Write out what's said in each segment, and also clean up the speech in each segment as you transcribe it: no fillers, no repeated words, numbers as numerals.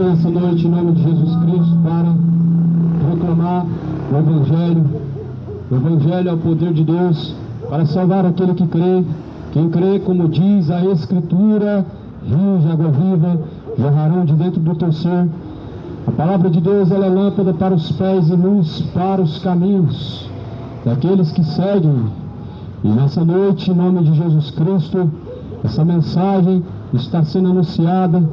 nessa noite em nome de Jesus Cristo para proclamar o Evangelho. O Evangelho é o poder de Deus para salvar aquele que crê. Quem crê, como diz a Escritura, rios de água viva jorrarão de dentro do teu ser. A palavra de Deus, ela é lâmpada para os pés e luz para os caminhos daqueles que seguem. E nessa noite, em nome de Jesus Cristo, essa mensagem está sendo anunciada,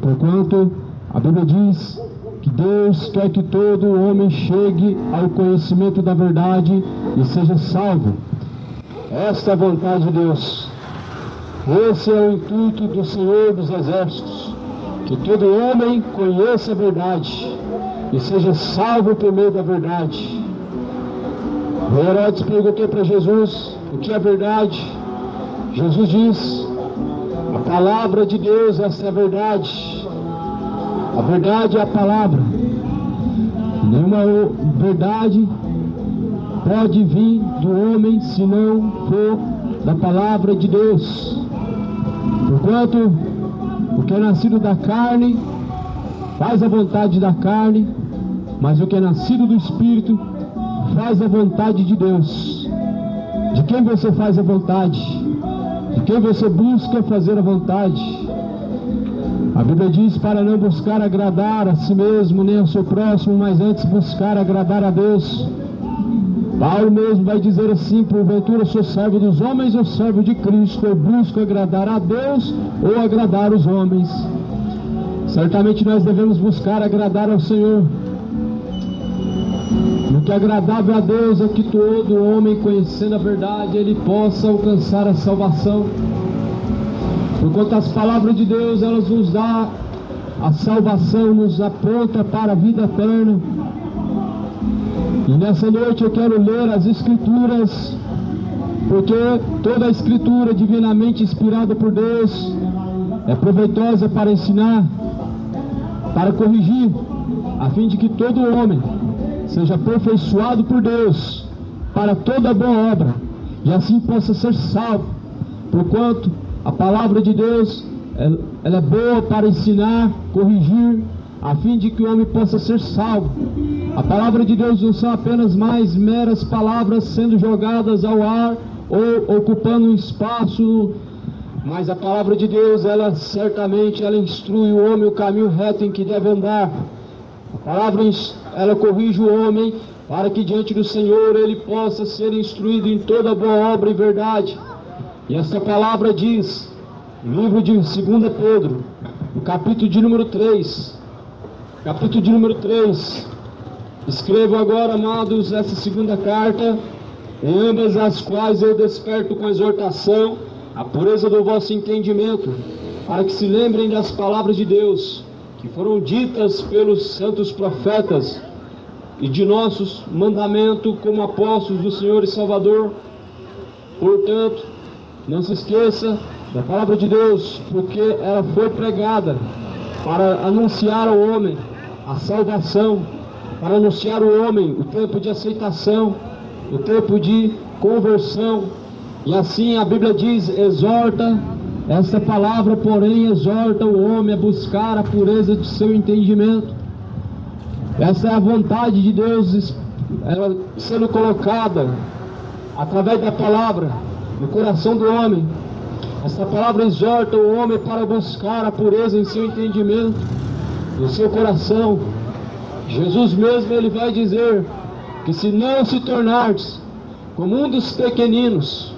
porquanto a Bíblia diz que Deus quer que todo homem chegue ao conhecimento da verdade e seja salvo. Esta é a vontade de Deus. Esse é o intuito do Senhor dos Exércitos, que todo homem conheça a verdade e seja salvo por meio da verdade. O Herodes perguntou para Jesus o que é verdade. Jesus diz: a palavra de Deus, essa é a verdade. A verdade é a palavra. Nenhuma verdade pode vir do homem se não for da palavra de Deus. Porquanto o que é nascido da carne faz a vontade da carne, mas o que é nascido do Espírito faz a vontade de Deus. De quem você faz a vontade? De quem você busca fazer a vontade? A Bíblia diz para não buscar agradar a si mesmo nem ao seu próximo, mas antes buscar agradar a Deus. Paulo mesmo vai dizer assim: porventura sou servo dos homens ou servo de Cristo? Eu busco agradar a Deus ou agradar os homens? Certamente nós devemos buscar agradar ao Senhor. O que é agradável a Deus é que todo homem, conhecendo a verdade, ele possa alcançar a salvação. Porquanto as palavras de Deus, elas nos dão a salvação, nos aponta para a vida eterna. E nessa noite eu quero ler as Escrituras, porque toda a Escritura divinamente inspirada por Deus é proveitosa para ensinar, para corrigir, a fim de que todo homem seja aperfeiçoado por Deus para toda boa obra, e assim possa ser salvo. Porquanto a palavra de Deus, ela é boa para ensinar, corrigir, a fim de que o homem possa ser salvo. A palavra de Deus não são apenas mais meras palavras sendo jogadas ao ar ou ocupando um espaço, mas a palavra de Deus, ela certamente ela instrui o homem o caminho reto em que deve andar. A palavra, ela corrige o homem para que diante do Senhor ele possa ser instruído em toda boa obra e verdade. E essa palavra diz, no livro de 2 Pedro, no capítulo de número 3, escrevo agora, amados, essa segunda carta, em ambas as quais eu desperto com exortação a pureza do vosso entendimento, para que se lembrem das palavras de Deus, que foram ditas pelos santos profetas, e de nossos mandamentos como apóstolos do Senhor e Salvador. Portanto, não se esqueça da palavra de Deus, porque ela foi pregada para anunciar ao homem a salvação, para anunciar ao homem o tempo de aceitação, o tempo de conversão. E assim a Bíblia diz, exorta, essa palavra porém exorta o homem a buscar a pureza de seu entendimento. Essa é a vontade de Deus, ela sendo colocada através da palavra no coração do homem. Essa palavra exorta o homem para buscar a pureza em seu entendimento, no seu coração. Jesus mesmo, ele vai dizer que se não se tornardes como um dos pequeninos,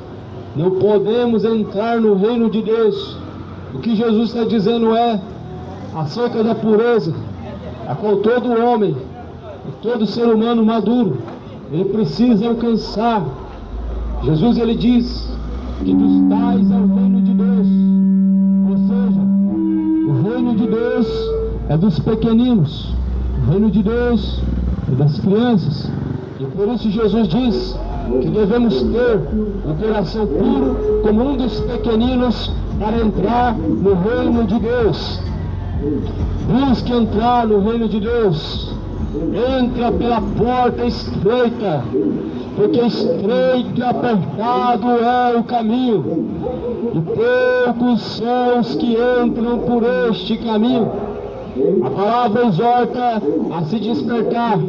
não podemos entrar no reino de Deus. O que Jesus está dizendo é acerca da pureza, a qual todo homem, todo ser humano maduro, ele precisa alcançar. Jesus, ele diz que dos tais é o reino de Deus, ou seja, o reino de Deus é dos pequeninos, o reino de Deus é das crianças. E por isso Jesus diz que devemos ter o coração puro como um dos pequeninos para entrar no reino de Deus. Busque entrar no reino de Deus. Entra pela porta estreita, porque estreito e apertado é o caminho, e poucos são os que entram por este caminho. A palavra exorta a se despertar,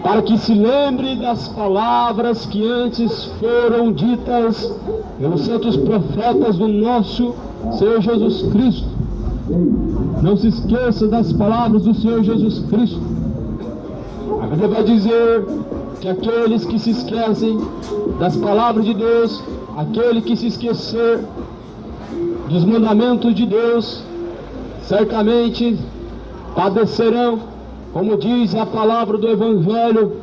para que se lembre das palavras que antes foram ditas pelos santos profetas do nosso Senhor Jesus Cristo. Não se esqueça das palavras do Senhor Jesus Cristo. A Bíblia vai dizer que aqueles que se esquecem das palavras de Deus, aquele que se esquecer dos mandamentos de Deus, certamente padecerão, como diz a palavra do Evangelho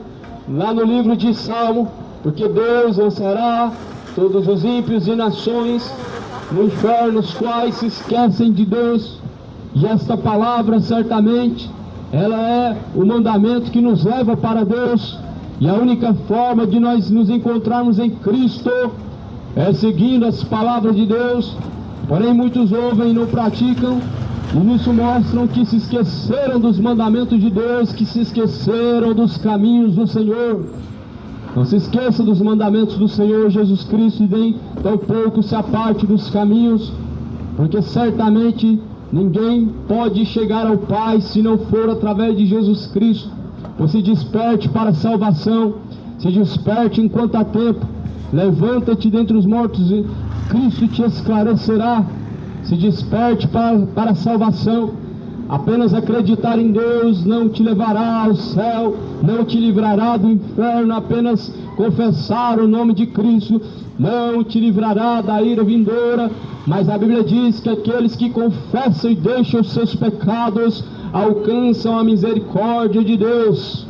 lá no livro de Salmo, porque Deus lançará todos os ímpios e nações no inferno, os quais se esquecem de Deus. E esta palavra certamente ela é o mandamento que nos leva para Deus, e a única forma de nós nos encontrarmos em Cristo é seguindo as palavras de Deus. Porém muitos ouvem e não praticam, e nisso mostram que se esqueceram dos mandamentos de Deus, que se esqueceram dos caminhos do Senhor. Não se esqueça dos mandamentos do Senhor Jesus Cristo, e nem tampouco se aparte dos caminhos, porque certamente ninguém pode chegar ao Pai se não for através de Jesus Cristo. Pois se desperte para a salvação, se desperte enquanto há tempo, levanta-te dentre os mortos e Cristo te esclarecerá. Se desperte para a salvação. Apenas acreditar em Deus não te levará ao céu, não te livrará do inferno. Apenas confessar o nome de Cristo não te livrará da ira vindoura. Mas a Bíblia diz que aqueles que confessam e deixam os seus pecados alcançam a misericórdia de Deus.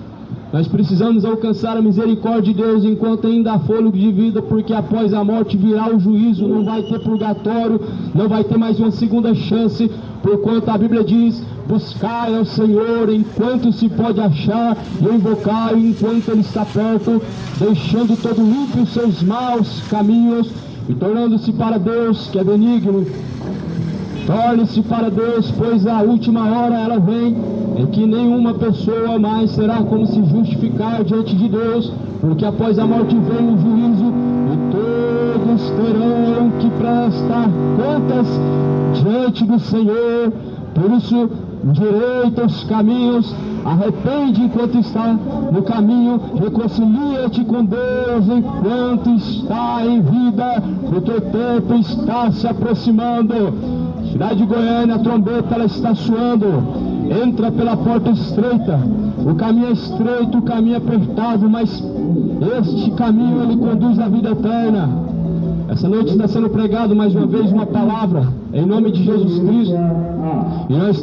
Nós precisamos alcançar a misericórdia de Deus enquanto ainda há fôlego de vida, porque após a morte virá o juízo, não vai ter purgatório, não vai ter mais uma segunda chance, porquanto a Bíblia diz: buscai ao Senhor enquanto se pode achar, e invocai enquanto Ele está perto, deixando todo ímpio os seus maus caminhos, e tornando-se para Deus, que é benigno. Torne-se para Deus, pois a última hora ela vem, em que nenhuma pessoa mais será como se justificar diante de Deus, porque após a morte vem o juízo, e todos terão que prestar contas diante do Senhor. Por isso, endireita os caminhos, arrepende enquanto está no caminho, reconcilia-te com Deus enquanto está em vida, porque o tempo está se aproximando. Cidade de Goiânia, a trombeta ela está soando. Entra pela porta estreita. O caminho é estreito, o caminho é apertado, mas este caminho ele conduz à vida eterna. Essa noite está sendo pregado mais uma vez uma palavra em nome de Jesus Cristo. E nós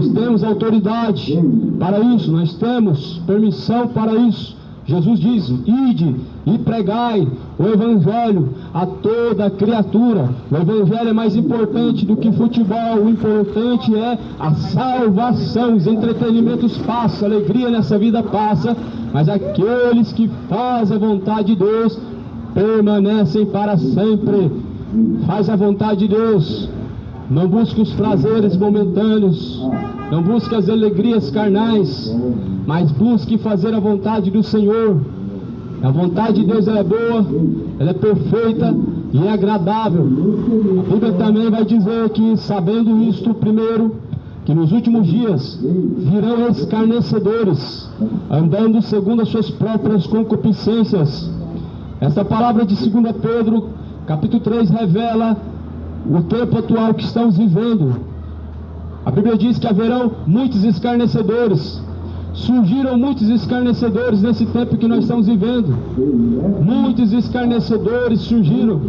temos autoridade para isso, nós temos permissão para isso. Jesus diz: ide e pregai o Evangelho a toda criatura. O Evangelho é mais importante do que futebol. O importante é a salvação. Os entretenimentos passam, a alegria nessa vida passa, mas aqueles que fazem a vontade de Deus permanecem para sempre. Faz a vontade de Deus. Não busque os prazeres momentâneos, não busque as alegrias carnais, mas busque fazer a vontade do Senhor. A vontade de Deus ela é boa, ela é perfeita e é agradável. A Bíblia também vai dizer que, sabendo isto, primeiro, que nos últimos dias virão escarnecedores, andando segundo as suas próprias concupiscências. Esta palavra de 2 Pedro, capítulo 3, revela o tempo atual que estamos vivendo. A Bíblia diz que haverão muitos escarnecedores. Surgiram muitos escarnecedores nesse tempo que nós estamos vivendo. Muitos escarnecedores surgiram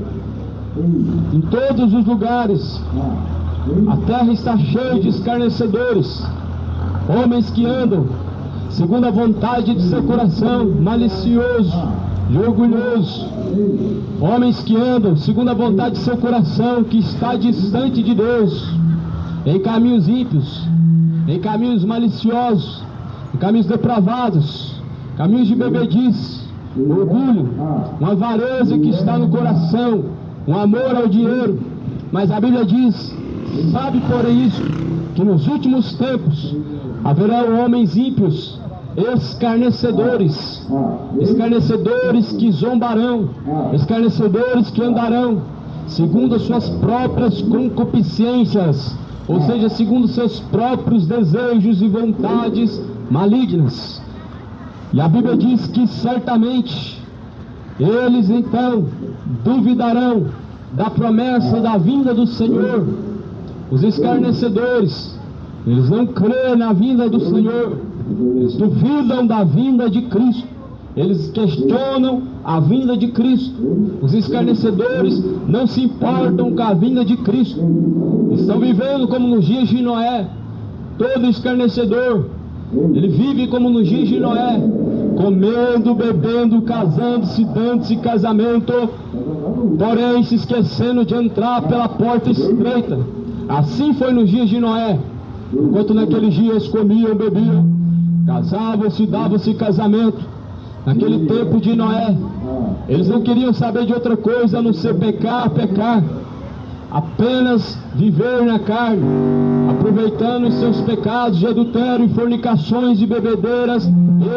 em todos os lugares. A terra está cheia de escarnecedores, homens que andam segundo a vontade de seu coração, malicioso e orgulhoso. Homens que andam segundo a vontade de seu coração, que está distante de Deus, em caminhos ímpios, em caminhos maliciosos, em caminhos depravados, caminhos de bebedice, orgulho, uma avareza que está no coração, um amor ao dinheiro. Mas a Bíblia diz: sabe porém isso, que nos últimos tempos haverão homens ímpios, escarnecedores, escarnecedores que zombarão, escarnecedores que andarão segundo as suas próprias concupiscências. ou seja, segundo seus próprios desejos e vontades malignas. E a Bíblia diz que certamente eles então duvidarão da promessa da vinda do Senhor. Os escarnecedores, eles não creem na vinda do Senhor, eles duvidam da vinda de Cristo, eles questionam a vinda de Cristo. Os escarnecedores não se importam com a vinda de Cristo, estão vivendo como nos dias de Noé. Todo escarnecedor, ele vive como nos dias de Noé, comendo, bebendo, casando-se, dando-se casamento, porém se esquecendo de entrar pela porta estreita. Assim foi nos dias de Noé. Enquanto naqueles dias comiam, bebiam, casavam-se, davam-se casamento, naquele tempo de Noé, eles não queriam saber de outra coisa a não ser pecar, apenas viver na carne, aproveitando os seus pecados de adultério e fornicações e bebedeiras.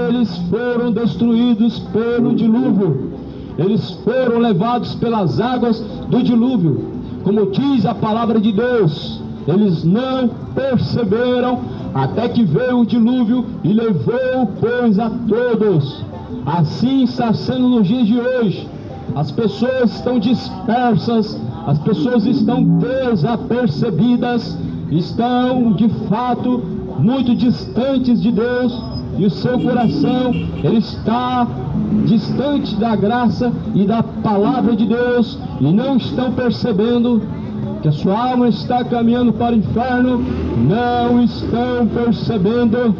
Eles foram destruídos pelo dilúvio, eles foram levados pelas águas do dilúvio. Como diz a palavra de Deus, eles não perceberam até que veio o dilúvio e levou, pois, a todos. Assim está sendo nos dias de hoje. As pessoas estão dispersas, as pessoas estão desapercebidas, estão de fato muito distantes de Deus, e o seu coração, ele está distante da graça e da palavra de Deus, e não estão percebendo que a sua alma está caminhando para o inferno, não estão percebendo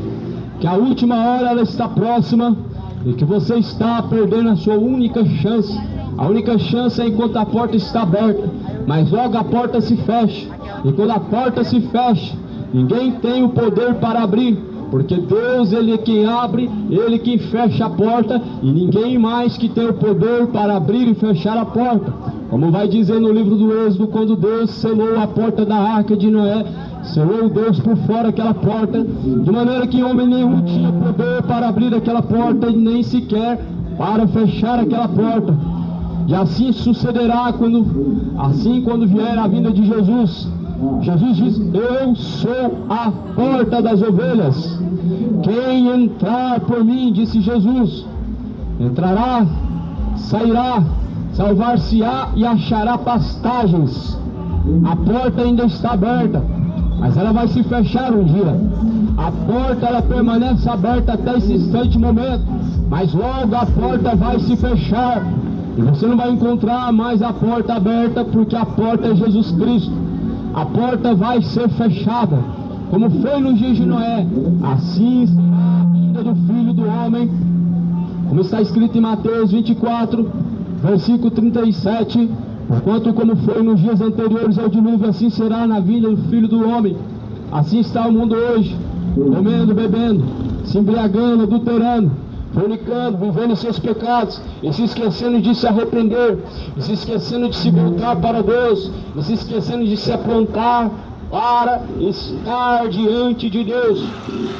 que a última hora ela está próxima, e que você está perdendo a sua única chance. A única chance é enquanto a porta está aberta, mas logo a porta se fecha, e quando a porta se fecha, ninguém tem o poder para abrir, porque Deus, Ele é quem abre, Ele quem fecha a porta, e ninguém mais que tem o poder para abrir e fechar a porta. Como vai dizer no livro do Êxodo, quando Deus selou a porta da arca de Noé, selou Deus por fora aquela porta, de maneira que homem nenhum tinha poder para abrir aquela porta, e nem sequer para fechar aquela porta. E assim sucederá quando vier a vinda de Jesus. Jesus diz: eu sou a porta das ovelhas. Quem entrar por mim, disse Jesus, entrará, sairá, salvar-se-á e achará pastagens. A porta ainda está aberta, mas ela vai se fechar um dia. A porta, ela permanece aberta até esse instante momento, mas logo a porta vai se fechar, e você não vai encontrar mais a porta aberta, porque a porta é Jesus Cristo. A porta vai ser fechada, como foi nos dias de Noé, assim será a vinda do Filho do Homem, como está escrito em Mateus 24, versículo 37, porquanto como foi nos dias anteriores ao dilúvio, assim será na vinda do Filho do Homem. Assim está o mundo hoje, comendo, bebendo, se embriagando, adulterando, fornicando, vivendo seus pecados, e se esquecendo de se arrepender, e se esquecendo de se voltar para Deus, e se esquecendo de se aprontar para estar diante de Deus.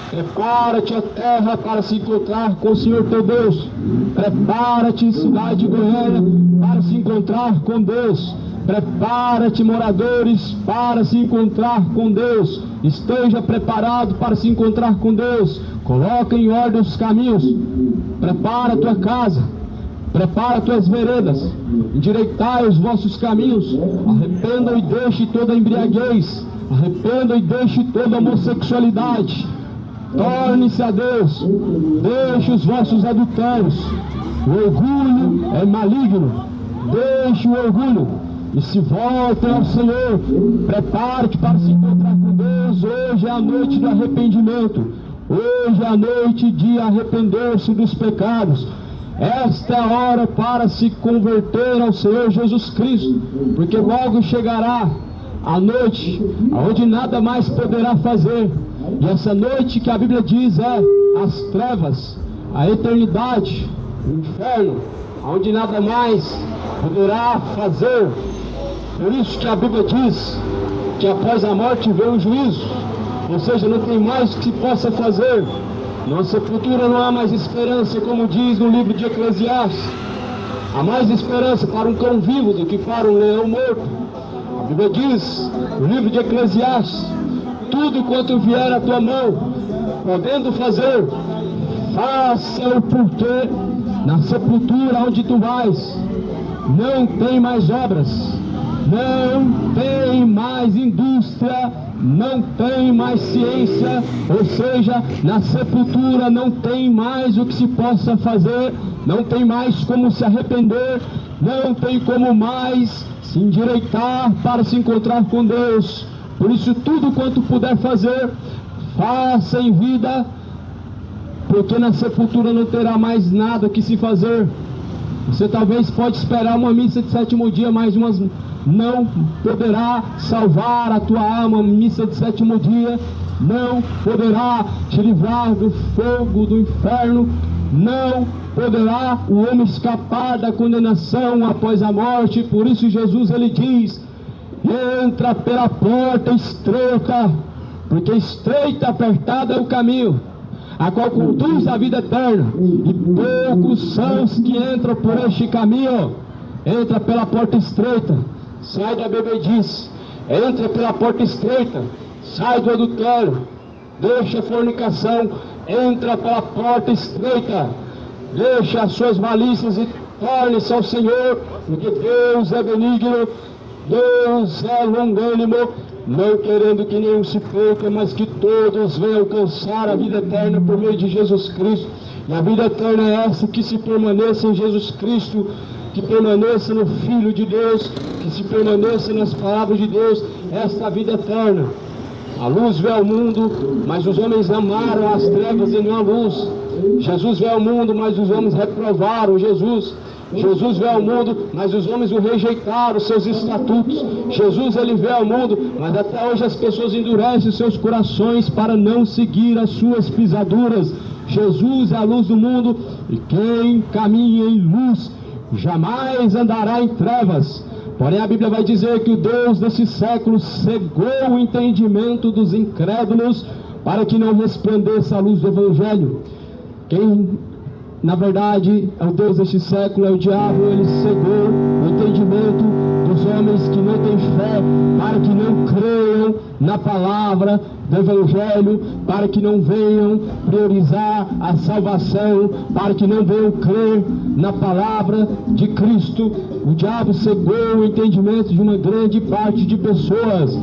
Prepara-te, a terra, para se encontrar com o Senhor teu Deus. Prepara-te, cidade de Goiânia, para se encontrar com Deus. Prepara-te, moradores, para se encontrar com Deus. Esteja preparado para se encontrar com Deus. Coloca em ordem os caminhos. Prepara a tua casa, prepara tuas veredas, endireitai os vossos caminhos. Arrependam e deixe toda embriaguez, arrependam e deixe toda homossexualidade. Torne-se a Deus, deixe os vossos adultérios. O orgulho é maligno, deixe o orgulho e se voltem ao Senhor. Prepare-te para se encontrar com Deus. Hoje é a noite do arrependimento. Hoje é a noite de arrepender-se dos pecados. Esta é a hora para se converter ao Senhor Jesus Cristo, porque logo chegará a noite onde nada mais poderá fazer. E essa noite que a Bíblia diz é as trevas, a eternidade, o inferno, onde nada mais poderá fazer. Por isso que a Bíblia diz que após a morte vem o juízo. Ou seja, não tem mais o que se possa fazer. Na sepultura não há mais esperança, como diz no livro de Eclesiastes. Há mais esperança para um cão vivo do que para um leão morto. A Bíblia diz, no livro de Eclesiastes, tudo quanto vier à tua mão, podendo fazer, faça-o, porque na sepultura onde tu vais, não tem mais obras, não tem mais indústria, não tem mais ciência, ou seja, na sepultura não tem mais o que se possa fazer, não tem mais como se arrepender, não tem como mais se endireitar para se encontrar com Deus. Por isso, tudo quanto puder fazer, faça em vida, porque na sepultura não terá mais nada que se fazer. Você talvez pode esperar uma missa de sétimo dia, mas não poderá salvar a tua alma. A missa de sétimo dia não poderá te livrar do fogo do inferno, não poderá o homem escapar da condenação após a morte. Por isso Jesus ele diz: entra pela porta estreita, porque estreita, apertada é o caminho, a qual conduz à vida eterna, e poucos são os que entram por este caminho. Entra pela porta estreita, sai da bebedice. Entra pela porta estreita, sai do adultério, deixa a fornicação. Entra pela porta estreita, deixa as suas malícias e torne-se ao Senhor, porque Deus é benigno, Deus é longânimo, não querendo que nenhum se perca, mas que todos venham alcançar a vida eterna por meio de Jesus Cristo. E a vida eterna é essa, que se permaneça em Jesus Cristo, que permaneça no Filho de Deus, que se permaneça nas palavras de Deus. Esta vida eterna. A luz veio ao mundo, mas os homens amaram as trevas e não a luz. Jesus veio ao mundo, mas os homens reprovaram Jesus. Jesus veio ao mundo, mas os homens o rejeitaram, seus estatutos. Jesus ele veio ao mundo, mas até hoje as pessoas endurecem seus corações para não seguir as suas pisaduras. Jesus é a luz do mundo, e quem caminha em luz jamais andará em trevas. Porém a Bíblia vai dizer que o Deus desse século cegou o entendimento dos incrédulos para que não resplandeça a luz do Evangelho. Quem na verdade é o Deus deste século, é o diabo. Ele cegou o entendimento dos homens que não têm fé, para que não creiam na palavra do Evangelho, para que não venham priorizar a salvação, para que não venham crer na palavra de Cristo. O diabo cegou o entendimento de uma grande parte de pessoas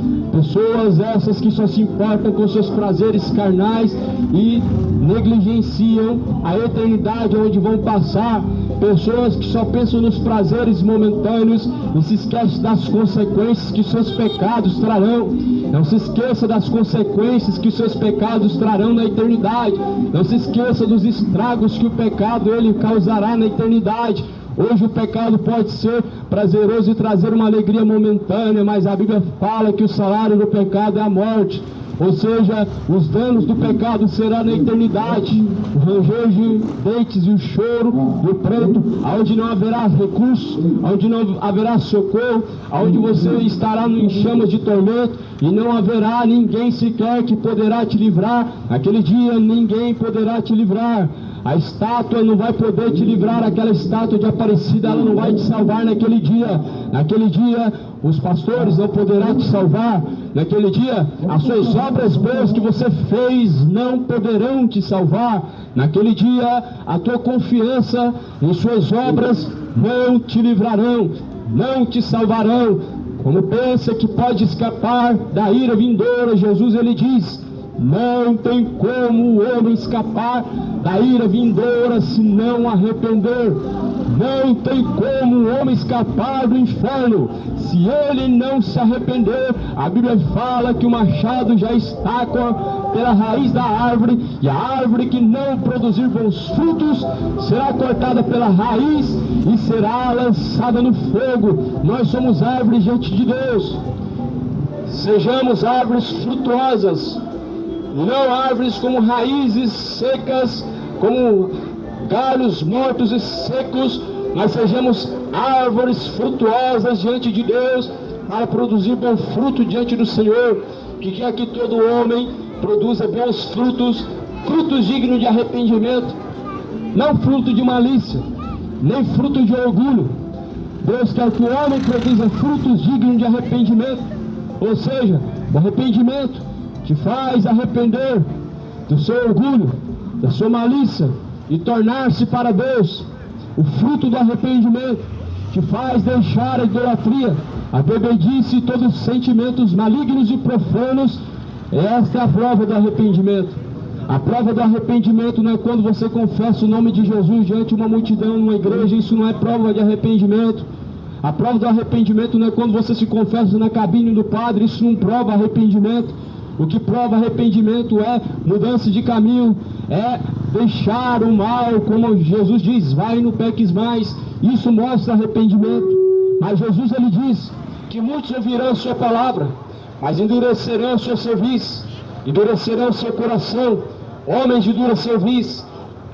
essas que só se importam com seus prazeres carnais e negligenciam a eternidade onde vão passar. Pessoas que só pensam nos prazeres momentâneos e se esquecem das consequências que seus pecados trarão. Não se esqueça das consequências que seus pecados trarão na eternidade. Não se esqueça dos estragos que o pecado ele causará na eternidade. Hoje o pecado pode ser prazeroso e trazer uma alegria momentânea, mas a Bíblia fala que o salário do pecado é a morte. Ou seja, os danos do pecado serão na eternidade. O ranger de dentes e o choro e o pranto, aonde não haverá recurso, aonde não haverá socorro, aonde você estará em chamas de tormento e não haverá ninguém sequer que poderá te livrar. Naquele dia ninguém poderá te livrar. A estátua não vai poder te livrar, aquela estátua de Aparecida, ela não vai te salvar naquele dia. Naquele dia, os pastores não poderão te salvar. Naquele dia, as suas obras boas que você fez não poderão te salvar. Naquele dia, a tua confiança em suas obras não te livrarão, não te salvarão. Como pensa que pode escapar da ira vindoura, Jesus ele diz: não tem como o homem escapar da ira vindoura se não arrepender. Não tem como o homem escapar do inferno se ele não se arrepender. A Bíblia fala que o machado já está pela raiz da árvore, e a árvore que não produzir bons frutos será cortada pela raiz e será lançada no fogo. Nós somos árvores diante de Deus. Sejamos árvores frutuosas, não árvores como raízes secas, como galhos mortos e secos, mas sejamos árvores frutuosas diante de Deus, para produzir bom fruto diante do Senhor. Que quer que todo homem produza bons frutos, frutos dignos de arrependimento, não fruto de malícia, nem fruto de orgulho. Deus quer que o homem produza frutos dignos de arrependimento. Ou seja, o arrependimento te faz arrepender do seu orgulho, da sua malícia e tornar-se para Deus. O fruto do arrependimento te faz deixar a idolatria, a bebedice e todos os sentimentos malignos e profanos. Esta é a prova do arrependimento. A prova do arrependimento não é quando você confessa o nome de Jesus diante de uma multidão numa igreja. Isso não é prova de arrependimento. A prova do arrependimento não é quando você se confessa na cabine do padre. Isso não prova arrependimento. O que prova arrependimento é mudança de caminho, é deixar o mal, como Jesus diz, vai e não peques mais. Isso mostra arrependimento. Mas Jesus, ele diz que muitos ouvirão a sua palavra, mas endurecerão o seu serviço, endurecerão o seu coração. Homens de dura serviço,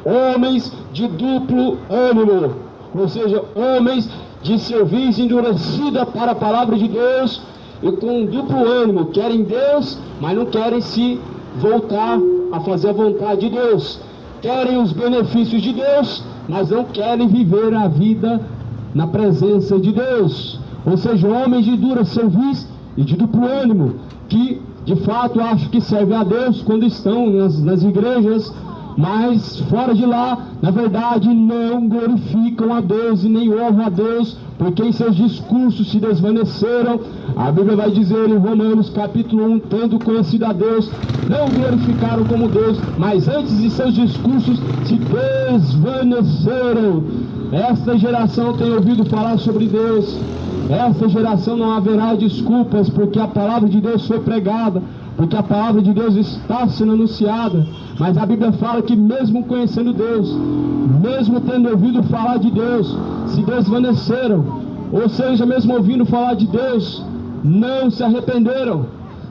homens de duplo ânimo, ou seja, homens de serviço endurecida para a palavra de Deus e com duplo ânimo. Querem Deus, mas não querem se voltar a fazer a vontade de Deus. Querem os benefícios de Deus, mas não querem viver a vida na presença de Deus. Ou seja, homens de dura serviço e de duplo ânimo, que de fato acham que servem a Deus quando estão nas igrejas, mas fora de lá, na verdade, não glorificam a Deus e nem honram a Deus, porque em seus discursos se desvaneceram. A Bíblia vai dizer em Romanos capítulo 1, tendo conhecido a Deus, não glorificaram como Deus, mas antes de seus discursos se desvaneceram. Esta geração tem ouvido falar sobre Deus. Esta geração não haverá desculpas, porque a palavra de Deus foi pregada, porque a palavra de Deus está sendo anunciada. Mas a Bíblia fala que mesmo conhecendo Deus, mesmo tendo ouvido falar de Deus, se desvaneceram. Ou seja, mesmo ouvindo falar de Deus, não se arrependeram,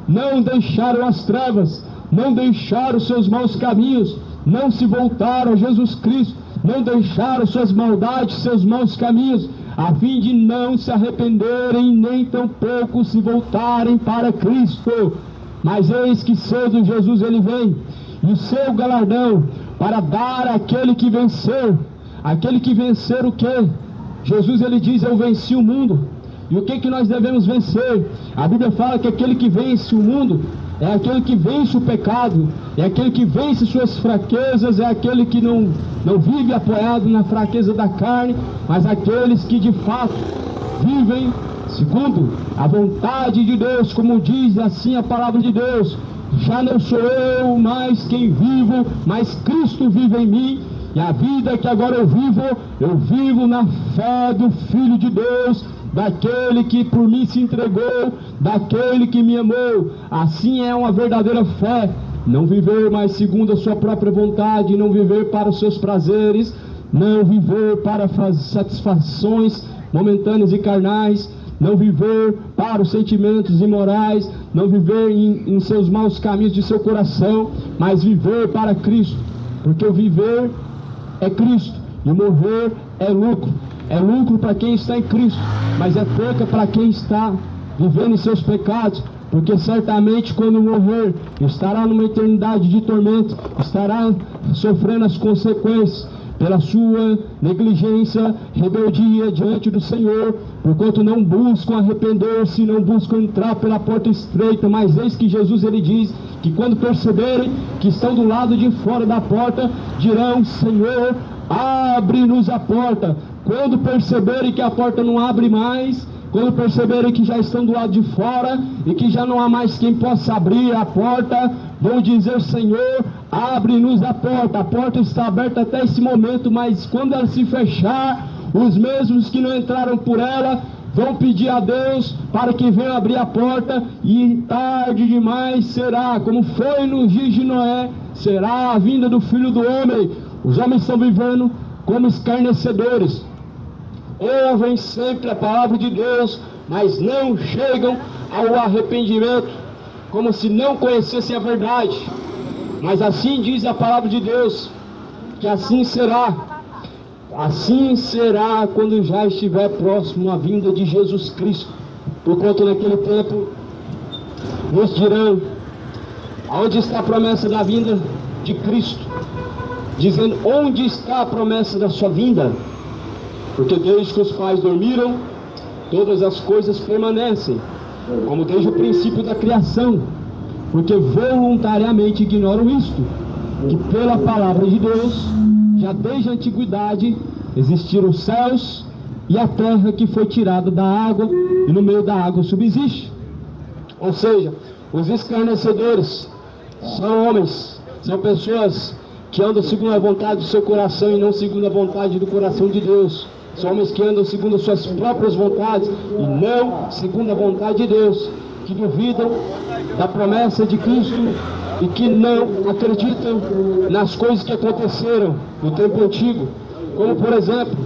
não deixaram as trevas, não deixaram seus maus caminhos, não se voltaram a Jesus Cristo, não deixaram suas maldades, seus maus caminhos, a fim de não se arrependerem, nem tampouco se voltarem para Cristo. Mas eis que cedo Jesus ele vem, e o seu galardão para dar àquele que vencer o quê? Jesus ele diz, eu venci o mundo. E o que nós devemos vencer? A Bíblia fala que aquele que vence o mundo é aquele que vence o pecado, é aquele que vence suas fraquezas, é aquele que não vive apoiado na fraqueza da carne, mas aqueles que de fato vivem segundo a vontade de Deus, como diz assim a palavra de Deus. Já não sou eu mais quem vivo, mas Cristo vive em mim, e a vida que agora eu vivo na fé do Filho de Deus, daquele que por mim se entregou, daquele que me amou. Assim é uma verdadeira fé, não viver mais segundo a sua própria vontade, não viver para os seus prazeres, não viver para satisfações momentâneas e carnais, não viver para os sentimentos imorais, não viver em seus maus caminhos de seu coração, mas viver para Cristo, porque o viver é Cristo e o morrer é lucro. É lucro para quem está em Cristo, mas é perca para quem está vivendo em seus pecados, porque certamente quando morrer estará numa eternidade de tormento, estará sofrendo as consequências pela sua negligência, rebeldia diante do Senhor, porquanto não buscam arrepender-se, não buscam entrar pela porta estreita. Mas eis que Jesus ele diz que quando perceberem que estão do lado de fora da porta, dirão, Senhor, abre-nos a porta. Quando perceberem que a porta não abre mais, quando perceberem que já estão do lado de fora e que já não há mais quem possa abrir a porta, vão dizer, Senhor, abre-nos a porta. A porta está aberta até esse momento, mas quando ela se fechar, os mesmos que não entraram por ela vão pedir a Deus para que venha abrir a porta, e tarde demais será, como foi nos dias de Noé, será a vinda do Filho do Homem. Os homens estão vivendo como escarnecedores, ouvem sempre a palavra de Deus, mas não chegam ao arrependimento, como se não conhecessem a verdade. Mas assim diz a palavra de Deus, que assim será quando já estiver próximo a vinda de Jesus Cristo, porquanto naquele tempo nos dirão, onde está a promessa da vinda de Cristo? Dizendo, onde está a promessa da sua vinda? Porque desde que os pais dormiram, todas as coisas permanecem, como desde o princípio da criação, porque voluntariamente ignoram isto, que pela palavra de Deus, já desde a antiguidade, existiram os céus e a terra que foi tirada da água, e no meio da água subsiste. Ou seja, os escarnecedores são homens, são pessoas que andam segundo a vontade do seu coração e não segundo a vontade do coração de Deus. São homens que andam segundo as suas próprias vontades e não segundo a vontade de Deus, que duvidam da promessa de Cristo e que não acreditam nas coisas que aconteceram no tempo antigo, como por exemplo,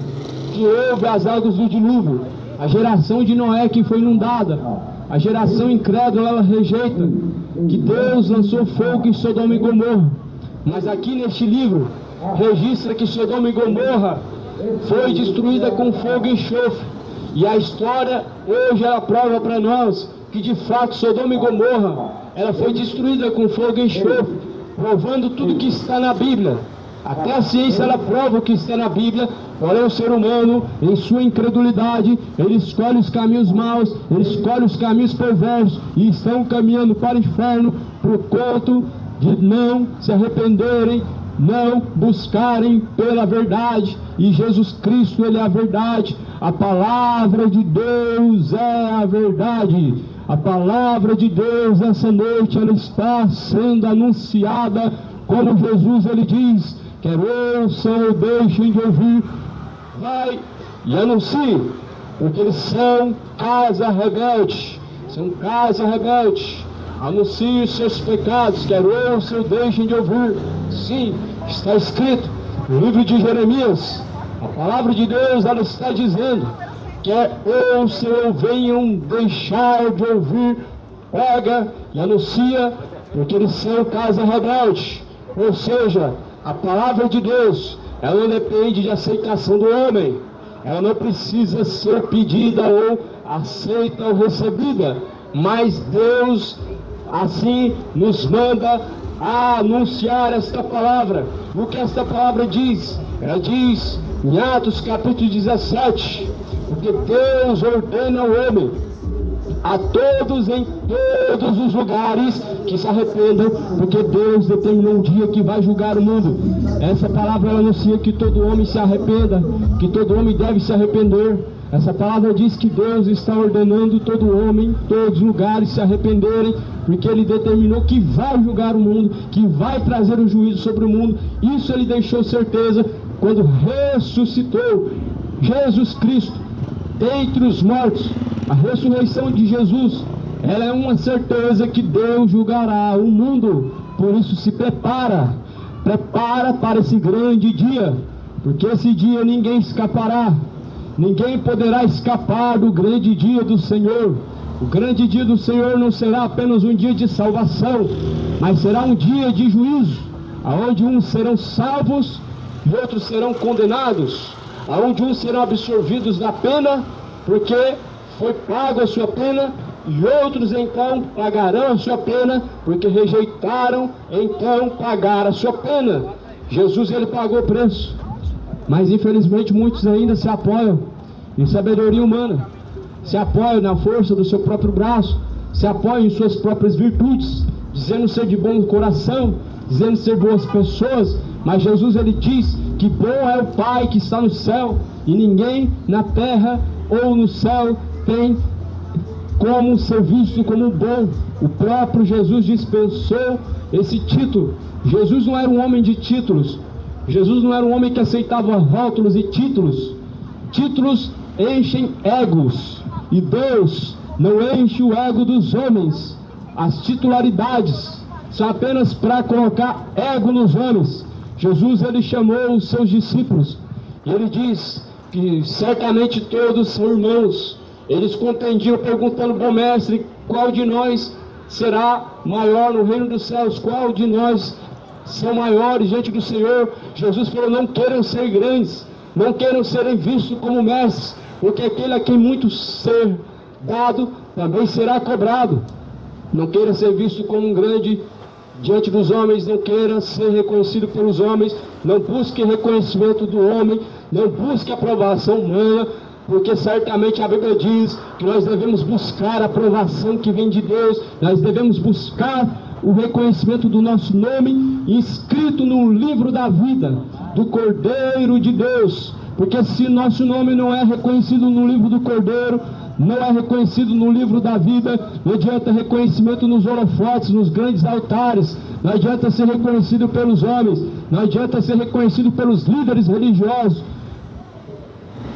que houve as águas do dilúvio, a geração de Noé que foi inundada. A geração incrédula, ela rejeita que Deus lançou fogo em Sodoma e Gomorra, mas aqui neste livro registra que Sodoma e Gomorra foi destruída com fogo e enxofre, e a história hoje ela prova para nós que de fato Sodoma e Gomorra ela foi destruída com fogo e enxofre, provando tudo que está na Bíblia. Até a ciência ela prova o que está na Bíblia, porém o ser humano, em sua incredulidade, ele escolhe os caminhos maus, ele escolhe os caminhos perversos, e estão caminhando para o inferno por conta de não se arrependerem, não buscarem pela verdade. E Jesus Cristo, Ele é a verdade. A palavra de Deus é a verdade. A palavra de Deus essa noite ela está sendo anunciada, como Jesus ele diz: quer ouçam ou deixem de ouvir, vai e anuncie, porque eles são casa rebelde, são casa rebelde. Anuncie os seus pecados, quer ouçam ou deixem de ouvir. Sim, está escrito no livro de Jeremias, a palavra de Deus ela está dizendo: quer ouçam ou venham deixar de ouvir, prega e anuncia, porque eles são casa rebelde. Ou seja, a palavra de Deus, ela não depende de aceitação do homem, ela não precisa ser pedida ou aceita ou recebida, mas Deus assim nos manda a anunciar esta palavra. O que esta palavra diz? Ela diz em Atos capítulo 17, porque Deus ordena ao homem, a todos em todos os lugares, que se arrependam, porque Deus determinou um dia que vai julgar o mundo. Essa palavra ela anuncia que todo homem se arrependa, que todo homem deve se arrepender. Essa palavra diz que Deus está ordenando todo homem, todos os lugares se arrependerem, porque Ele determinou que vai julgar o mundo, que vai trazer o juízo sobre o mundo. Isso Ele deixou certeza quando ressuscitou Jesus Cristo dentre os mortos. A ressurreição de Jesus, ela é uma certeza que Deus julgará o mundo. Por isso se prepara para esse grande dia, porque esse dia ninguém escapará. Ninguém poderá escapar do grande dia do Senhor. O grande dia do Senhor não será apenas um dia de salvação, mas será um dia de juízo, aonde uns serão salvos e outros serão condenados, aonde uns serão absorvidos na pena, porque foi pago a sua pena, e outros então pagarão a sua pena, porque rejeitaram então pagar a sua pena. Jesus ele pagou o preço, mas infelizmente muitos ainda se apoiam em sabedoria humana, se apoiam na força do seu próprio braço, se apoiam em suas próprias virtudes, dizendo ser de bom coração, dizendo ser boas pessoas. Mas Jesus ele diz que bom é o Pai que está no céu, e ninguém na terra ou no céu tem como ser visto como bom. O próprio Jesus dispensou esse título. Jesus não era um homem de títulos. Jesus não era um homem que aceitava rótulos e títulos. Títulos enchem egos, e Deus não enche o ego dos homens. As titularidades são apenas para colocar ego nos homens. Jesus ele chamou os seus discípulos, e ele diz que certamente todos são irmãos. Eles contendiam perguntando: bom mestre, qual de nós será maior no reino dos céus? Qual de nós são maiores diante do Senhor? Jesus falou: não queiram ser grandes, não queiram serem vistos como mestres, porque aquele a quem muito ser dado, também será cobrado. Não queira ser visto como um grande diante dos homens, não queira ser reconhecido pelos homens, não busque reconhecimento do homem, não busque aprovação humana, porque certamente a Bíblia diz que nós devemos buscar a aprovação que vem de Deus, nós devemos buscar o reconhecimento do nosso nome inscrito no livro da vida do Cordeiro de Deus, porque se nosso nome não é reconhecido no livro do Cordeiro, não é reconhecido no livro da vida, não adianta reconhecimento nos holofotes, nos grandes altares, não adianta ser reconhecido pelos homens, não adianta ser reconhecido pelos líderes religiosos.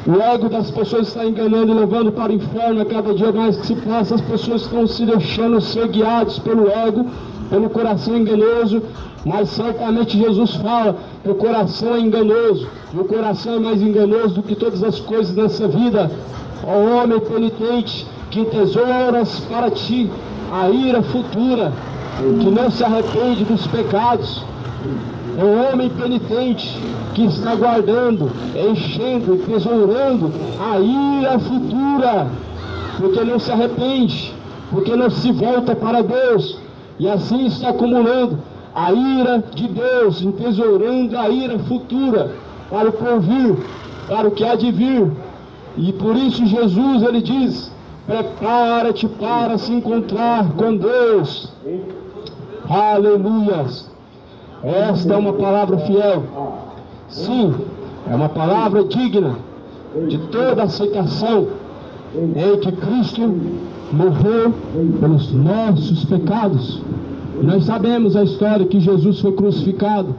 O ego das pessoas está enganando e levando para o inferno a cada dia mais que se passa. As pessoas estão se deixando ser guiados pelo ego, pelo coração enganoso, mas certamente Jesus fala que o coração é enganoso, e o coração é mais enganoso do que todas as coisas nessa vida. Ó homem penitente, que entesouras para ti a ira futura, que não se arrepende dos pecados. O homem penitente que está guardando, enchendo e tesourando a ira futura, porque não se arrepende, porque não se volta para Deus, e assim está acumulando a ira de Deus, entesourando a ira futura para o porvir, para o que há de vir. E por isso Jesus, ele diz: prepara-te para se encontrar com Deus. Aleluias! Esta é uma palavra fiel. Sim, é uma palavra digna de toda aceitação, em que Cristo morreu pelos nossos pecados. E nós sabemos a história que Jesus foi crucificado,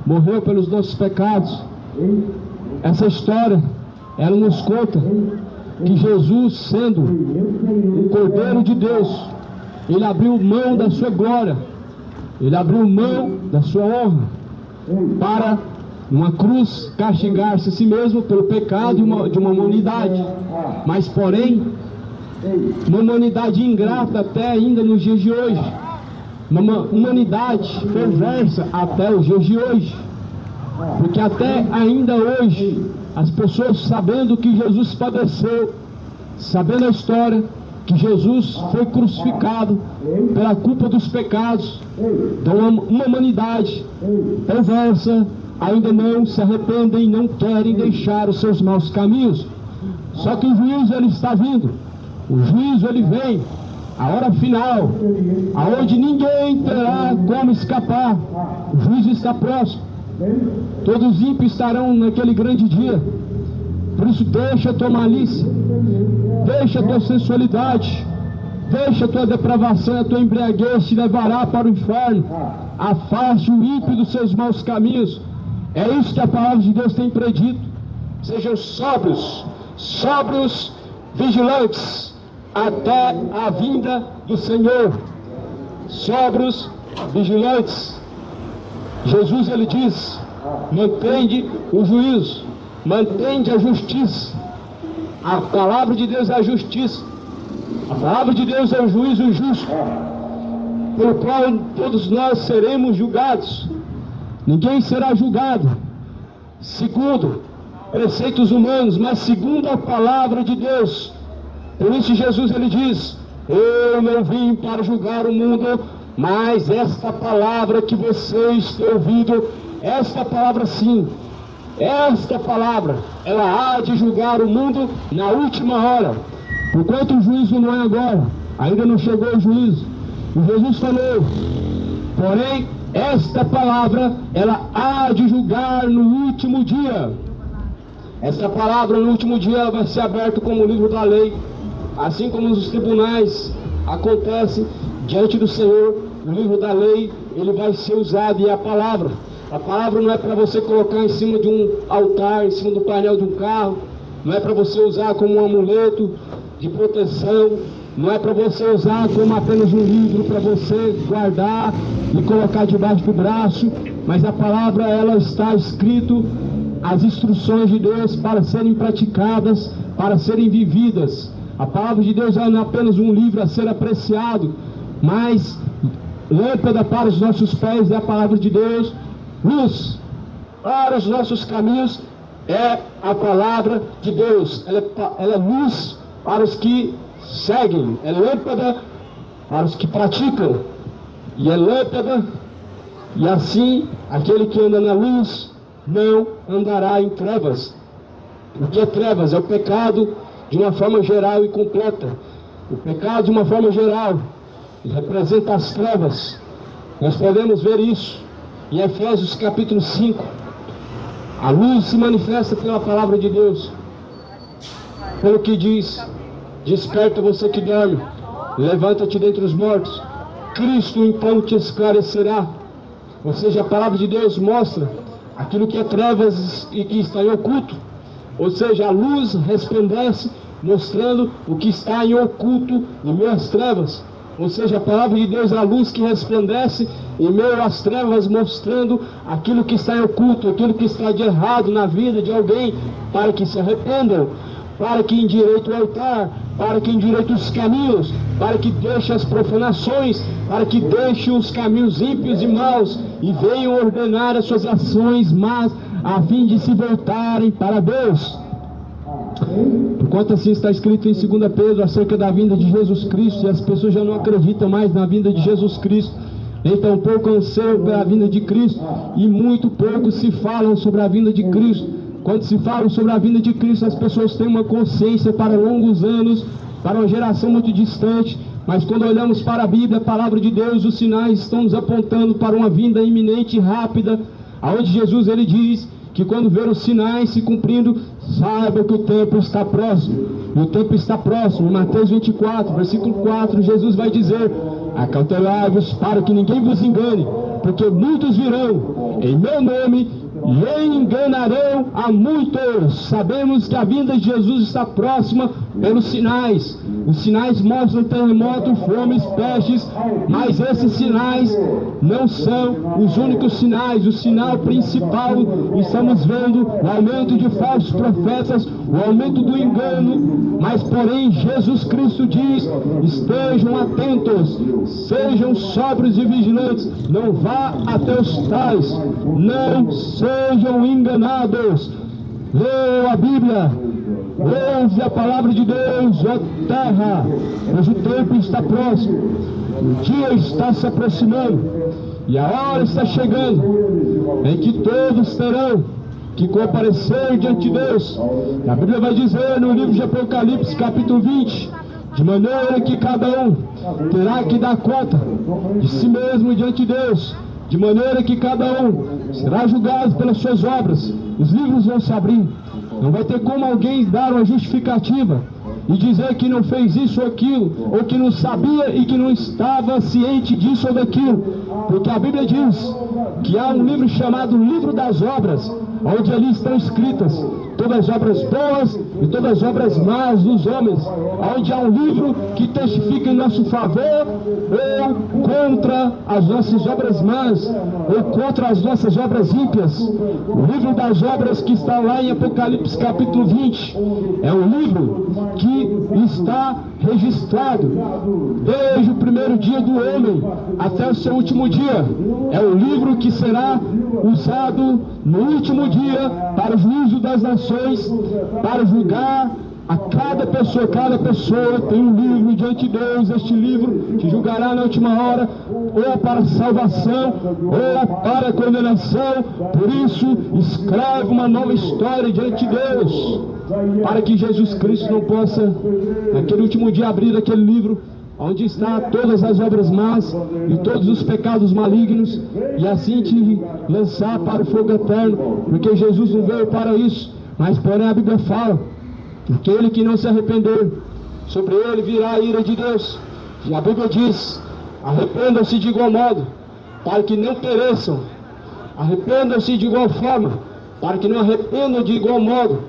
morreu pelos nossos pecados. Essa história, ela nos conta que Jesus, sendo o Cordeiro de Deus, ele abriu mão da sua glória, ele abriu mão da sua honra, para numa cruz castigar-se a si mesmo pelo pecado de uma humanidade, mas porém uma humanidade ingrata até ainda nos dias de hoje, uma humanidade perversa até os dias de hoje, porque até ainda hoje as pessoas, sabendo que Jesus padeceu, sabendo a história que Jesus foi crucificado pela culpa dos pecados de uma humanidade perversa, ainda não se arrependem e não querem deixar os seus maus caminhos. Só que o juízo, ele está vindo, o juízo, ele vem, a hora final, aonde ninguém terá como escapar. O juízo está próximo, todos os ímpios estarão naquele grande dia. Por isso, deixa a tua malícia, deixa a tua sensualidade, deixa a tua depravação e a tua embriaguez, te levará para o inferno. Afaste o ímpio dos seus maus caminhos. É isso que a palavra de Deus tem predito. Sejam sóbrios, vigilantes, até a vinda do Senhor. Sóbrios, vigilantes. Jesus, ele diz: mantende o juízo, mantende a justiça. A palavra de Deus é a justiça. A palavra de Deus é o juízo justo, pelo qual todos nós seremos julgados. Ninguém será julgado segundo preceitos humanos, mas segundo a palavra de Deus. Por isso Jesus, ele diz: eu não vim para julgar o mundo, mas esta palavra que vocês têm ouvido, esta palavra sim, esta palavra, ela há de julgar o mundo na última hora. Porquanto o juízo não é agora, ainda não chegou o juízo. E Jesus falou: porém, esta palavra, ela há de julgar no último dia. Esta palavra no último dia, ela vai ser aberta como o livro da lei. Assim como nos tribunais acontece diante do Senhor, o livro da lei, ele vai ser usado. E a palavra não é para você colocar em cima de um altar, em cima do painel de um carro, não é para você usar como um amuleto de proteção, não é para você usar como apenas um livro para você guardar e colocar debaixo do braço, mas a palavra, ela está escrito as instruções de Deus para serem praticadas, para serem vividas. A palavra de Deus não é apenas um livro a ser apreciado, mas lâmpada para os nossos pés é a palavra de Deus, luz para os nossos caminhos é a palavra de Deus. Ela é luz para os que seguem, é lâmpada para os que praticam, e é lâmpada, e assim aquele que anda na luz não andará em trevas. O que é trevas? É o pecado de uma forma geral e completa. O pecado, de uma forma geral, representa as trevas. Nós podemos ver isso em Efésios capítulo 5. A luz se manifesta pela palavra de Deus. Pelo que diz: desperta você que dorme, levanta-te dentre os mortos, Cristo então te esclarecerá. Ou seja, a palavra de Deus mostra aquilo que é trevas e que está em oculto. Ou seja, a luz resplandece, mostrando o que está em oculto, em meio às trevas. Ou seja, a palavra de Deus é a luz que resplandece em meio às trevas, mostrando aquilo que está em oculto, aquilo que está de errado na vida de alguém, para que se arrependam, para que endireite o altar, para que endireite os caminhos, para que deixe as profanações, para que deixe os caminhos ímpios e maus, e venham ordenar as suas ações más, a fim de se voltarem para Deus. Porquanto assim está escrito em 2 Pedro acerca da vinda de Jesus Cristo, e as pessoas já não acreditam mais na vinda de Jesus Cristo, nem tampouco anseiam pela vinda de Cristo, e muito pouco se falam sobre a vinda de Cristo. Quando se fala sobre a vinda de Cristo, as pessoas têm uma consciência para longos anos, para uma geração muito distante, mas quando olhamos para a Bíblia, a palavra de Deus, os sinais estão nos apontando para uma vinda iminente e rápida, aonde Jesus ele diz que quando ver os sinais se cumprindo, saiba que o tempo está próximo. E o tempo está próximo. Em Mateus 24, versículo 4, Jesus vai dizer: acautelai-vos para que ninguém vos engane, porque muitos virão em meu nome e enganarão a muitos. Sabemos que a vinda de Jesus está próxima pelos sinais. Os sinais mostram terremotos, fomes, pestes, mas esses sinais não são os únicos sinais. O sinal principal, estamos vendo o aumento de falsos profetas, o aumento do engano, mas porém Jesus Cristo diz: estejam atentos, sejam sóbrios e vigilantes, não vá até os tais, não sejam enganados. Leiam a Bíblia, ouve a palavra de Deus, ó terra, pois o tempo está próximo, o dia está se aproximando, e a hora está chegando, em que todos terão que comparecer diante de Deus. A Bíblia vai dizer no livro de Apocalipse, capítulo 20, de maneira que cada um terá que dar conta de si mesmo diante de Deus, de maneira que cada um será julgado pelas suas obras. Os livros vão se abrir, não vai ter como alguém dar uma justificativa e dizer que não fez isso ou aquilo, ou que não sabia e que não estava ciente disso ou daquilo, porque a Bíblia diz que há um livro chamado Livro das Obras, onde ali estão escritas todas as obras boas e todas as obras más dos homens, onde há um livro que testifica em nosso favor ou contra as nossas obras más, ou contra as nossas obras ímpias. O livro das obras que está lá em Apocalipse capítulo 20, é um livro que está registrado desde o primeiro dia do homem até o seu último dia. É um livro que será usado no último dia para o juízo das nações, para julgar a cada pessoa tem um livro diante de Deus. Este livro te julgará na última hora, ou para salvação, ou para condenação. Por isso, escreve uma nova história diante de Deus, para que Jesus Cristo não possa, naquele último dia, abrir aquele livro onde está todas as obras más e todos os pecados malignos, e assim te lançar para o fogo eterno, porque Jesus não veio para isso. Mas porém a Bíblia fala: aquele que não se arrepender, sobre ele virá a ira de Deus. E a Bíblia diz: arrependam-se de igual modo, para que não pereçam. Arrependam-se de igual forma, para que não arrependam de igual modo.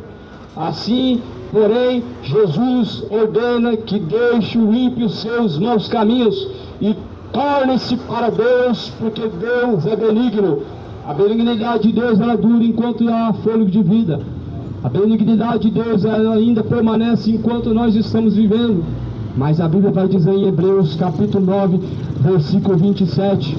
Assim, porém, Jesus ordena que deixe o ímpio seus maus caminhos e torne-se para Deus, porque Deus é benigno. A benignidade de Deus, ela dura enquanto há fôlego de vida. A benignidade de Deus, ela ainda permanece enquanto nós estamos vivendo. Mas a Bíblia vai dizer em Hebreus capítulo 9, versículo 27,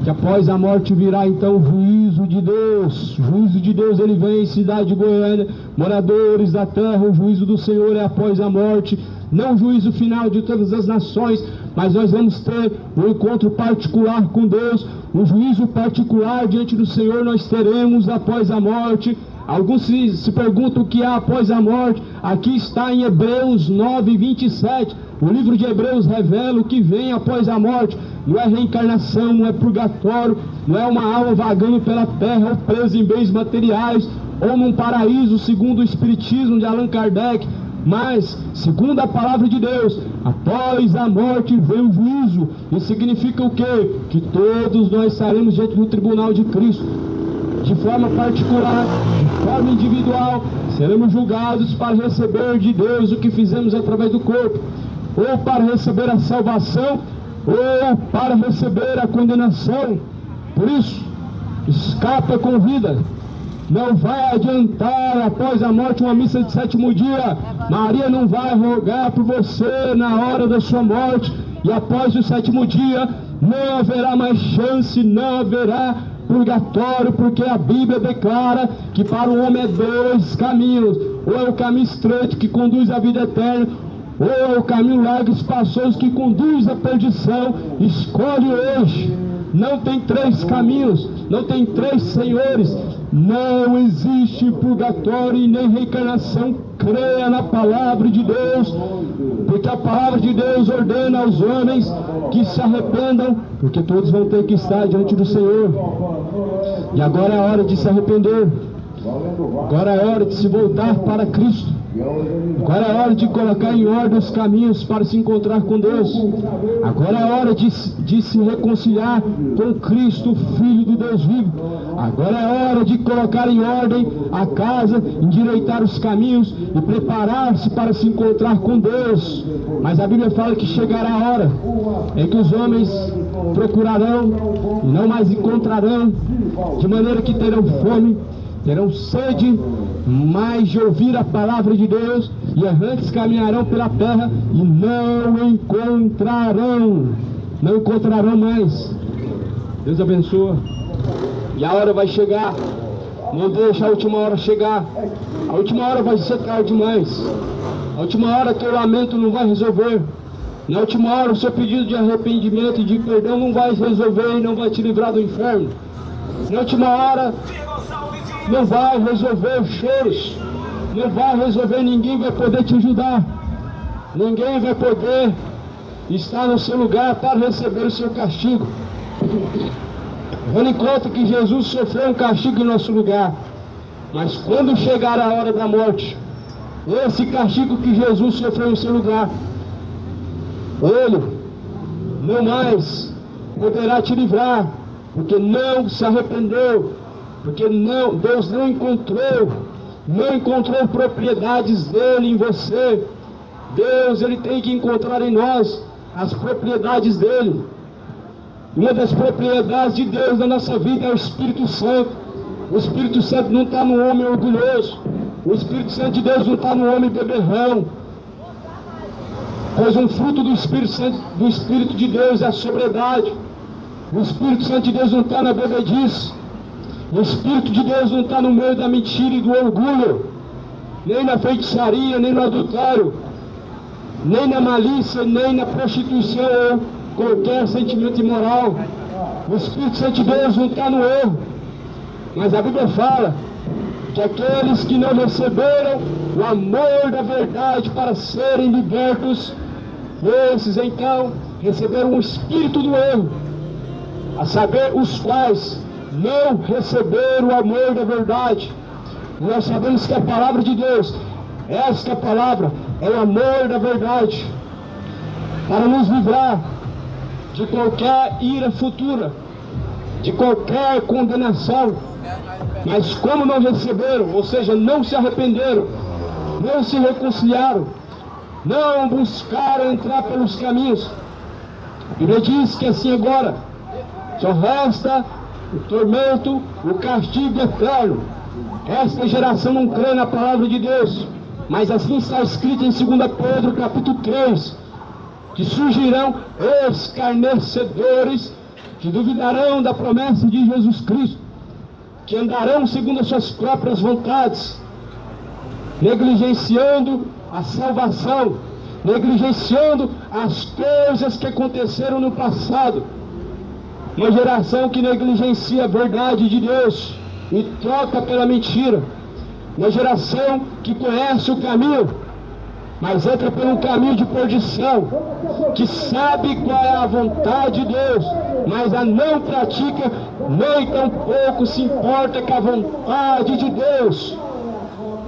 que após a morte virá então o juízo de Deus. O juízo de Deus, ele vem em cidade de Goiânia, moradores da terra. O juízo do Senhor é após a morte, não o juízo final de todas as nações, mas nós vamos ter um encontro particular com Deus. Um juízo particular diante do Senhor nós teremos após a morte, Alguns se perguntam o que há após a morte. Aqui está em Hebreus 9, 27. O livro de Hebreus revela o que vem após a morte. Não é reencarnação, não é purgatório, não é uma alma vagando pela terra ou presa em bens materiais, ou num paraíso, segundo o Espiritismo de Allan Kardec. Mas, segundo a palavra de Deus, após a morte vem o juízo. Isso significa o quê? Que todos nós estaremos diante do tribunal de Cristo. De forma particular, de forma individual, seremos julgados para receber de Deus o que fizemos através do corpo, ou para receber a salvação, ou para receber a condenação. Por isso, escapa com vida. Não vai adiantar após a morte uma missa de sétimo dia. Maria não vai rogar por você na hora da sua morte, e após o sétimo dia não haverá mais chance, não haverá purgatório, porque a Bíblia declara que para o homem é dois caminhos: ou é o caminho estreito que conduz à vida eterna, ou é o caminho largo e espaçoso que conduz à perdição. Escolhe hoje. Não tem três caminhos, não tem três senhores, não existe purgatório e nem reencarnação. Creia na palavra de Deus, porque a palavra de Deus ordena aos homens que se arrependam, porque todos vão ter que estar diante do Senhor. E agora é a hora de se arrepender, agora é a hora de se voltar para Cristo, agora é a hora de colocar em ordem os caminhos para se encontrar com Deus. Agora é a hora de se reconciliar com Cristo, Filho do Deus vivo. Agora é a hora de colocar em ordem a casa, endireitar os caminhos e preparar-se para se encontrar com Deus. Mas a Bíblia fala que chegará a hora em que os homens procurarão e não mais encontrarão, de maneira que terão fome, terão sede mais de ouvir a palavra de Deus, e errantes caminharão pela terra e não encontrarão mais. Deus abençoa. E a hora vai chegar. Não deixa a última hora chegar. A última hora vai ser tarde demais. A última hora teu lamento não vai resolver. Na última hora o seu pedido de arrependimento e de perdão não vai resolver e não vai te livrar do inferno. Na última hora não vai resolver os choros, não vai resolver, ninguém vai poder te ajudar, ninguém vai poder estar no seu lugar para receber o seu castigo. Levando em conta que Jesus sofreu um castigo em nosso lugar, mas quando chegar a hora da morte, esse castigo que Jesus sofreu em seu lugar, Ele não mais poderá te livrar, porque não se arrependeu, porque Deus não encontrou propriedades dele em você. Deus, ele tem que encontrar em nós as propriedades dele. Uma das propriedades de Deus na nossa vida é o Espírito Santo. O Espírito Santo não está no homem orgulhoso. O Espírito Santo de Deus não está no homem beberrão. Pois um fruto do Espírito de Deus é a sobriedade. O Espírito Santo de Deus não está na bebedice. O Espírito de Deus não está no meio da mentira e do orgulho, nem na feitiçaria, nem no adultério, nem na malícia, nem na prostituição ou qualquer sentimento imoral. O Espírito Santo de Deus não está no erro. Mas a Bíblia fala que aqueles que não receberam o amor da verdade para serem libertos, esses então receberam o espírito do erro, a saber, os quais não receberam o amor da verdade. Nós sabemos que a palavra de Deus, esta palavra é o amor da verdade, para nos livrar de qualquer ira futura, de qualquer condenação. Mas como não receberam, ou seja, não se arrependeram, não se reconciliaram, não buscaram entrar pelos caminhos, a Bíblia diz que assim agora só resta o tormento, o castigo eterno. Esta geração não crê na palavra de Deus, mas assim está escrito em 2 Pedro capítulo 3, que surgirão escarnecedores que duvidarão da promessa de Jesus Cristo, que andarão segundo as suas próprias vontades, negligenciando a salvação, negligenciando as coisas que aconteceram no passado. Uma geração que negligencia a verdade de Deus e troca pela mentira. uma geração que conhece o caminho, mas entra pelo caminho de perdição, que sabe qual é a vontade de Deus, mas a não pratica, nem tampouco se importa com a vontade de Deus.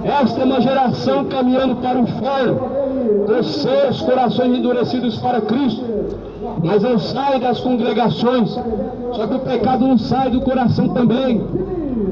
Esta é uma geração caminhando para o inferno, com seus corações endurecidos para Cristo, mas não sai das congregações. Só que o pecado não sai do coração também.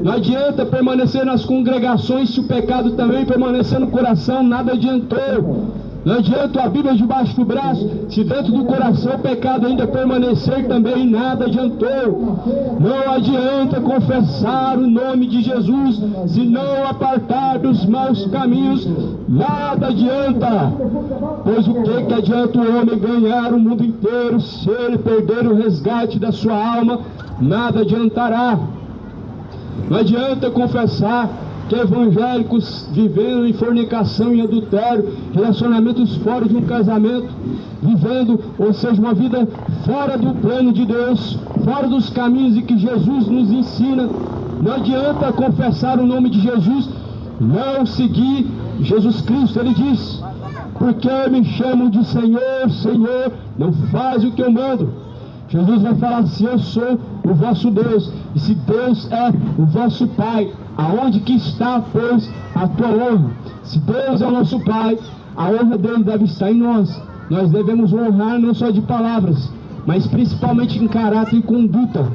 Não adianta permanecer nas congregações se o pecado também permanecer no coração, nada adiantou. Não adianta a Bíblia debaixo do braço, se dentro do coração o pecado ainda permanecer também, nada adiantou. Não adianta confessar o nome de Jesus, se não apartar dos maus caminhos, nada adianta. Pois o que adianta o homem ganhar o mundo inteiro, se ele perder o resgate da sua alma? Nada adiantará. Não adianta confessar que evangélicos vivendo em fornicação e adultério, relacionamentos fora de um casamento, vivendo, ou seja, uma vida fora do plano de Deus, fora dos caminhos e que Jesus nos ensina. Não adianta confessar o nome de Jesus, não seguir Jesus Cristo. Ele diz: porque me chamam de Senhor, Senhor, não faz o que eu mando. Jesus vai falar assim: eu sou o vosso Deus. E se Deus é o vosso Pai, aonde que está, pois, a tua honra? Se Deus é o nosso Pai, a honra dele deve estar em nós. Nós devemos honrar não só de palavras, mas principalmente em caráter e conduta.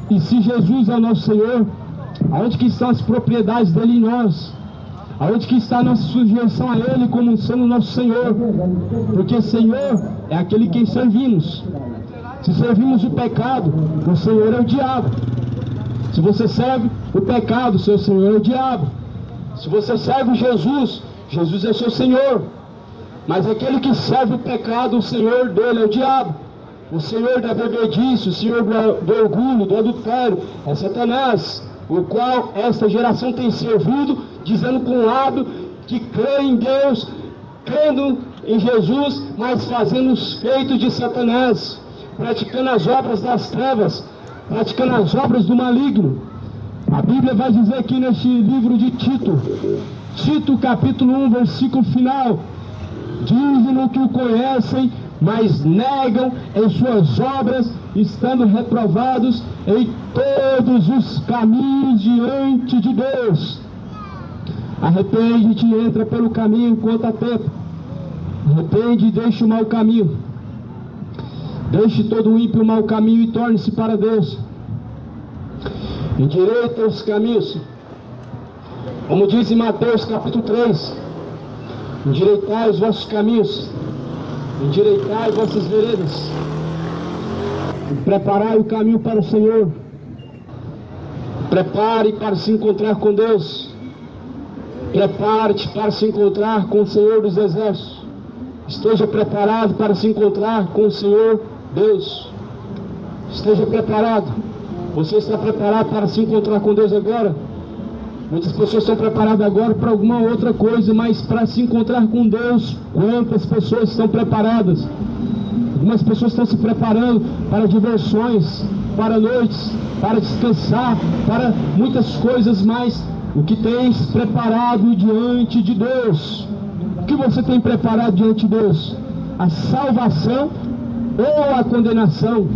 E se Jesus é o nosso Senhor, aonde que estão as propriedades dele em nós? Aonde que está a nossa sujeição a Ele como sendo o nosso Senhor? Porque Senhor é aquele quem servimos. Se servimos o pecado, o Senhor é o diabo. Se você serve o pecado, seu Senhor é o diabo. Se você serve Jesus, Jesus é seu Senhor. Mas aquele que serve o pecado, o Senhor dele é o diabo. O Senhor da bebedice, o Senhor do orgulho, do adultério, é Satanás, o qual esta geração tem servido, dizendo com o lábio que crê em Deus, crendo em Jesus, mas fazendo os feitos de Satanás, praticando as obras das trevas, praticando as obras do maligno. A Bíblia vai dizer aqui neste livro de Tito capítulo 1, versículo final: dizem que o conhecem, mas negam em suas obras, estando reprovados em todos os caminhos diante de Deus. Arrepende-te e entra pelo caminho enquanto há tempo. Arrepende e deixa o mau caminho. Deixe todo o ímpio o mau caminho e torne-se para Deus. Endireita os caminhos. Como diz em Mateus capítulo 3: endireitai os vossos caminhos, endireitai vossas veredas, e preparai o caminho para o Senhor. Prepare para se encontrar com Deus. Prepare-te para se encontrar com o Senhor dos Exércitos. Esteja preparado para se encontrar com o Senhor Deus. Esteja preparado. Você está preparado para se encontrar com Deus agora? Muitas pessoas estão preparadas agora para alguma outra coisa, mas para se encontrar com Deus, quantas pessoas estão preparadas? Algumas pessoas estão se preparando para diversões, para noites, para descansar, para muitas coisas mais. O que tens preparado diante de Deus? O que você tem preparado diante de Deus? A salvação ou a condenação?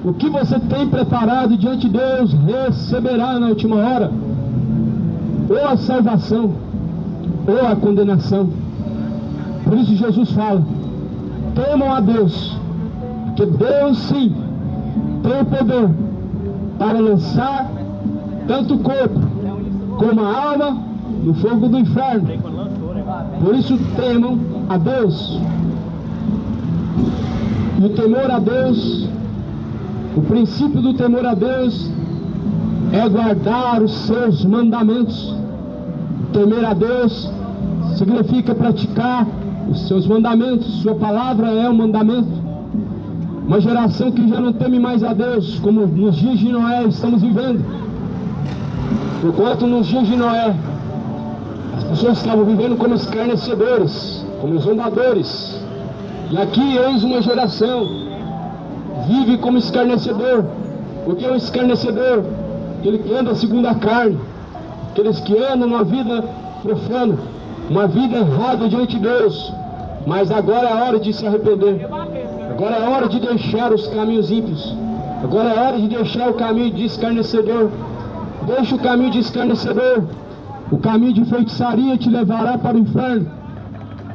O que você tem preparado diante de Deus receberá na última hora. Ou a salvação, ou a condenação. Por isso Jesus fala: temam a Deus, porque Deus sim tem o poder para lançar tanto o corpo como a alma no fogo do inferno. Por isso temam a Deus. E o temor a Deus, o princípio do temor a Deus é guardar os seus mandamentos. Temer a Deus significa praticar os seus mandamentos. Sua palavra é um mandamento. Uma geração que já não teme mais a Deus, como nos dias de Noé estamos vivendo. Enquanto nos dias de Noé as pessoas estavam vivendo como escarnecedores, como zombadores, e aqui eis uma geração vive como escarnecedor. O que é um escarnecedor? Aquele que anda segundo a carne, aqueles que andam uma vida profana, uma vida errada diante de Deus. Mas agora é a hora de se arrepender. Agora é a hora de deixar os caminhos ímpios. Agora é a hora de deixar o caminho de escarnecedor. Deixa o caminho de escarnecedor. O caminho de feitiçaria te levará para o inferno.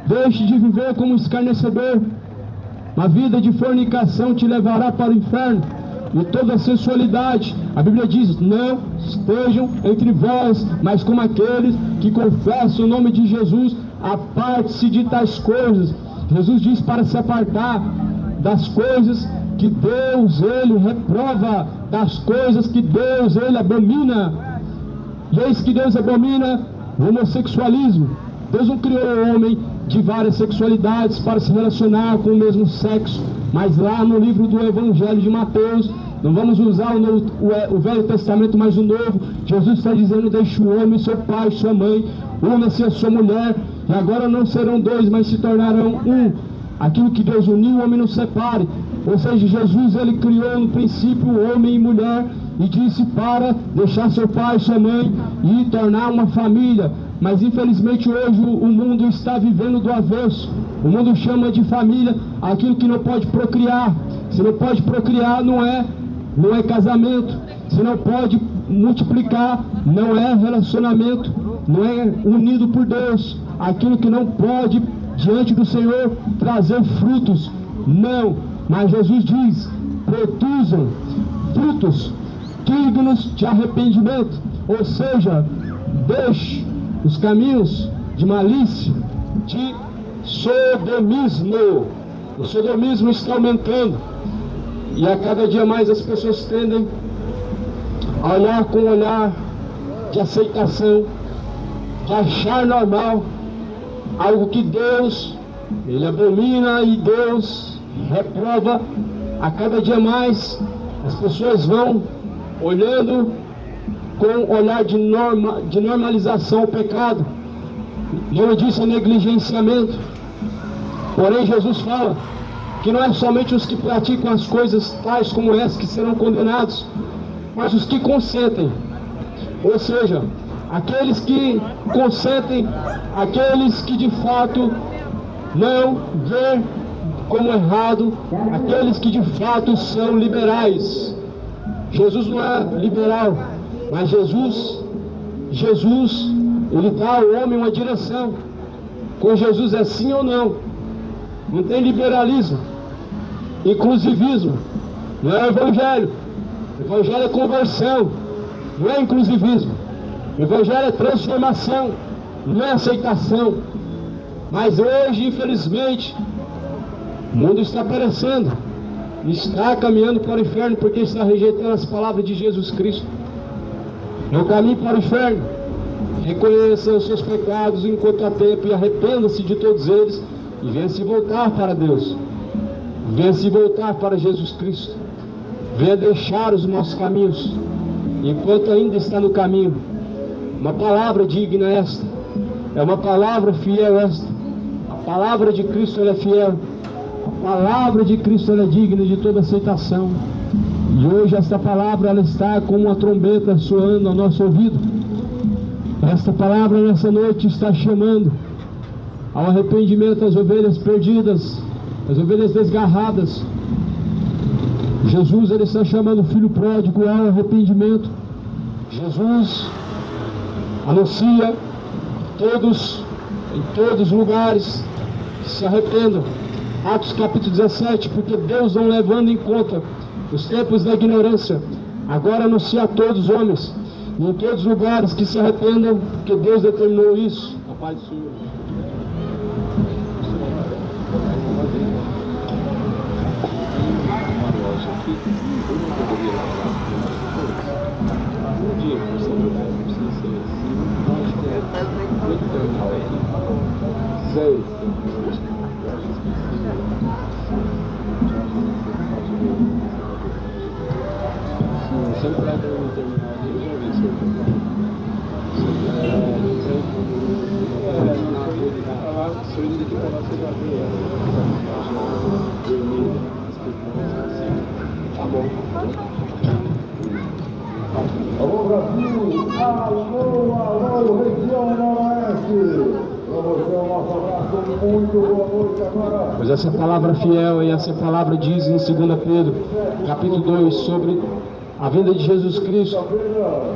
Deixe de viver como escarnecedor. A vida de fornicação te levará para o inferno. E toda a sensualidade, a Bíblia diz, não estejam entre vós, mas como aqueles que confessam o nome de Jesus, aparte-se de tais coisas. Jesus diz para se apartar das coisas que Deus, Ele reprova, das coisas que Deus, Ele abomina. E eis que Deus abomina o homossexualismo. Deus não criou o homem de várias sexualidades para se relacionar com o mesmo sexo. Mas lá no livro do Evangelho de Mateus, não vamos usar o Velho Testamento, mas o Novo, Jesus está dizendo, deixe o homem, seu pai, sua mãe, una-se a sua mulher, e agora não serão dois, mas se tornarão um. Aquilo que Deus uniu, o homem não separe. Ou seja, Jesus, ele criou no princípio homem e mulher, e disse para deixar seu pai, sua mãe, e tornar uma família. Mas infelizmente hoje o mundo está vivendo do avesso. O mundo chama de família aquilo que não pode procriar. Se não pode procriar, não é casamento. Se não pode multiplicar, não é relacionamento, não é unido por Deus. Aquilo que não pode diante do Senhor trazer frutos, não. Mas Jesus diz, produzam frutos dignos de arrependimento. Ou seja, deixe os caminhos de malícia, de sodomismo. O sodomismo está aumentando. E a cada dia mais as pessoas tendem a olhar com um olhar de aceitação, de achar normal algo que Deus, Ele abomina e Deus reprova. A cada dia mais as pessoas vão olhando com um olhar de normalização ao pecado. Não disso é negligenciamento. Porém Jesus fala que não é somente os que praticam as coisas tais como essas que serão condenados, mas os que consentem. Ou seja, aqueles que consentem, aqueles que de fato não vê como errado, aqueles que de fato são liberais. Jesus não é liberal, mas Jesus, Ele dá ao homem uma direção. Com Jesus é sim ou não. Não tem liberalismo, inclusivismo. Não é evangelho. Evangelho é conversão, não é inclusivismo. Evangelho é transformação, não é aceitação. Mas hoje, infelizmente, o mundo está perecendo, está caminhando para o inferno porque está rejeitando as palavras de Jesus Cristo. Não caminhe para o inferno. Reconheça os seus pecados enquanto há tempo e arrependa-se de todos eles e venha se voltar para Deus. Venha se voltar para Jesus Cristo. Venha deixar os nossos caminhos enquanto ainda está no caminho. Uma palavra digna esta, é uma palavra fiel esta. A palavra de Cristo ela é fiel. A palavra de Cristo ela é digna de toda aceitação. E hoje esta palavra ela está como uma trombeta soando ao nosso ouvido. Esta palavra nessa noite está chamando ao arrependimento as ovelhas perdidas, as ovelhas desgarradas. Jesus ele está chamando o filho pródigo ao arrependimento. Jesus anuncia em todos os lugares que se arrependam. Atos capítulo 17, porque Deus não levando em conta os tempos da ignorância, agora anuncia a todos os homens, e em todos os lugares que se arrependam, porque Deus determinou isso. A paz do Senhor. Sempre vai ter um terminal de tá bom. Brasil, alô, alô, região Noroeste. Para você, um nosso abraço, muito boa noite agora. Pois essa palavra fiel e essa palavra diz em 2 Pedro, capítulo 2, sobre a vinda de Jesus Cristo,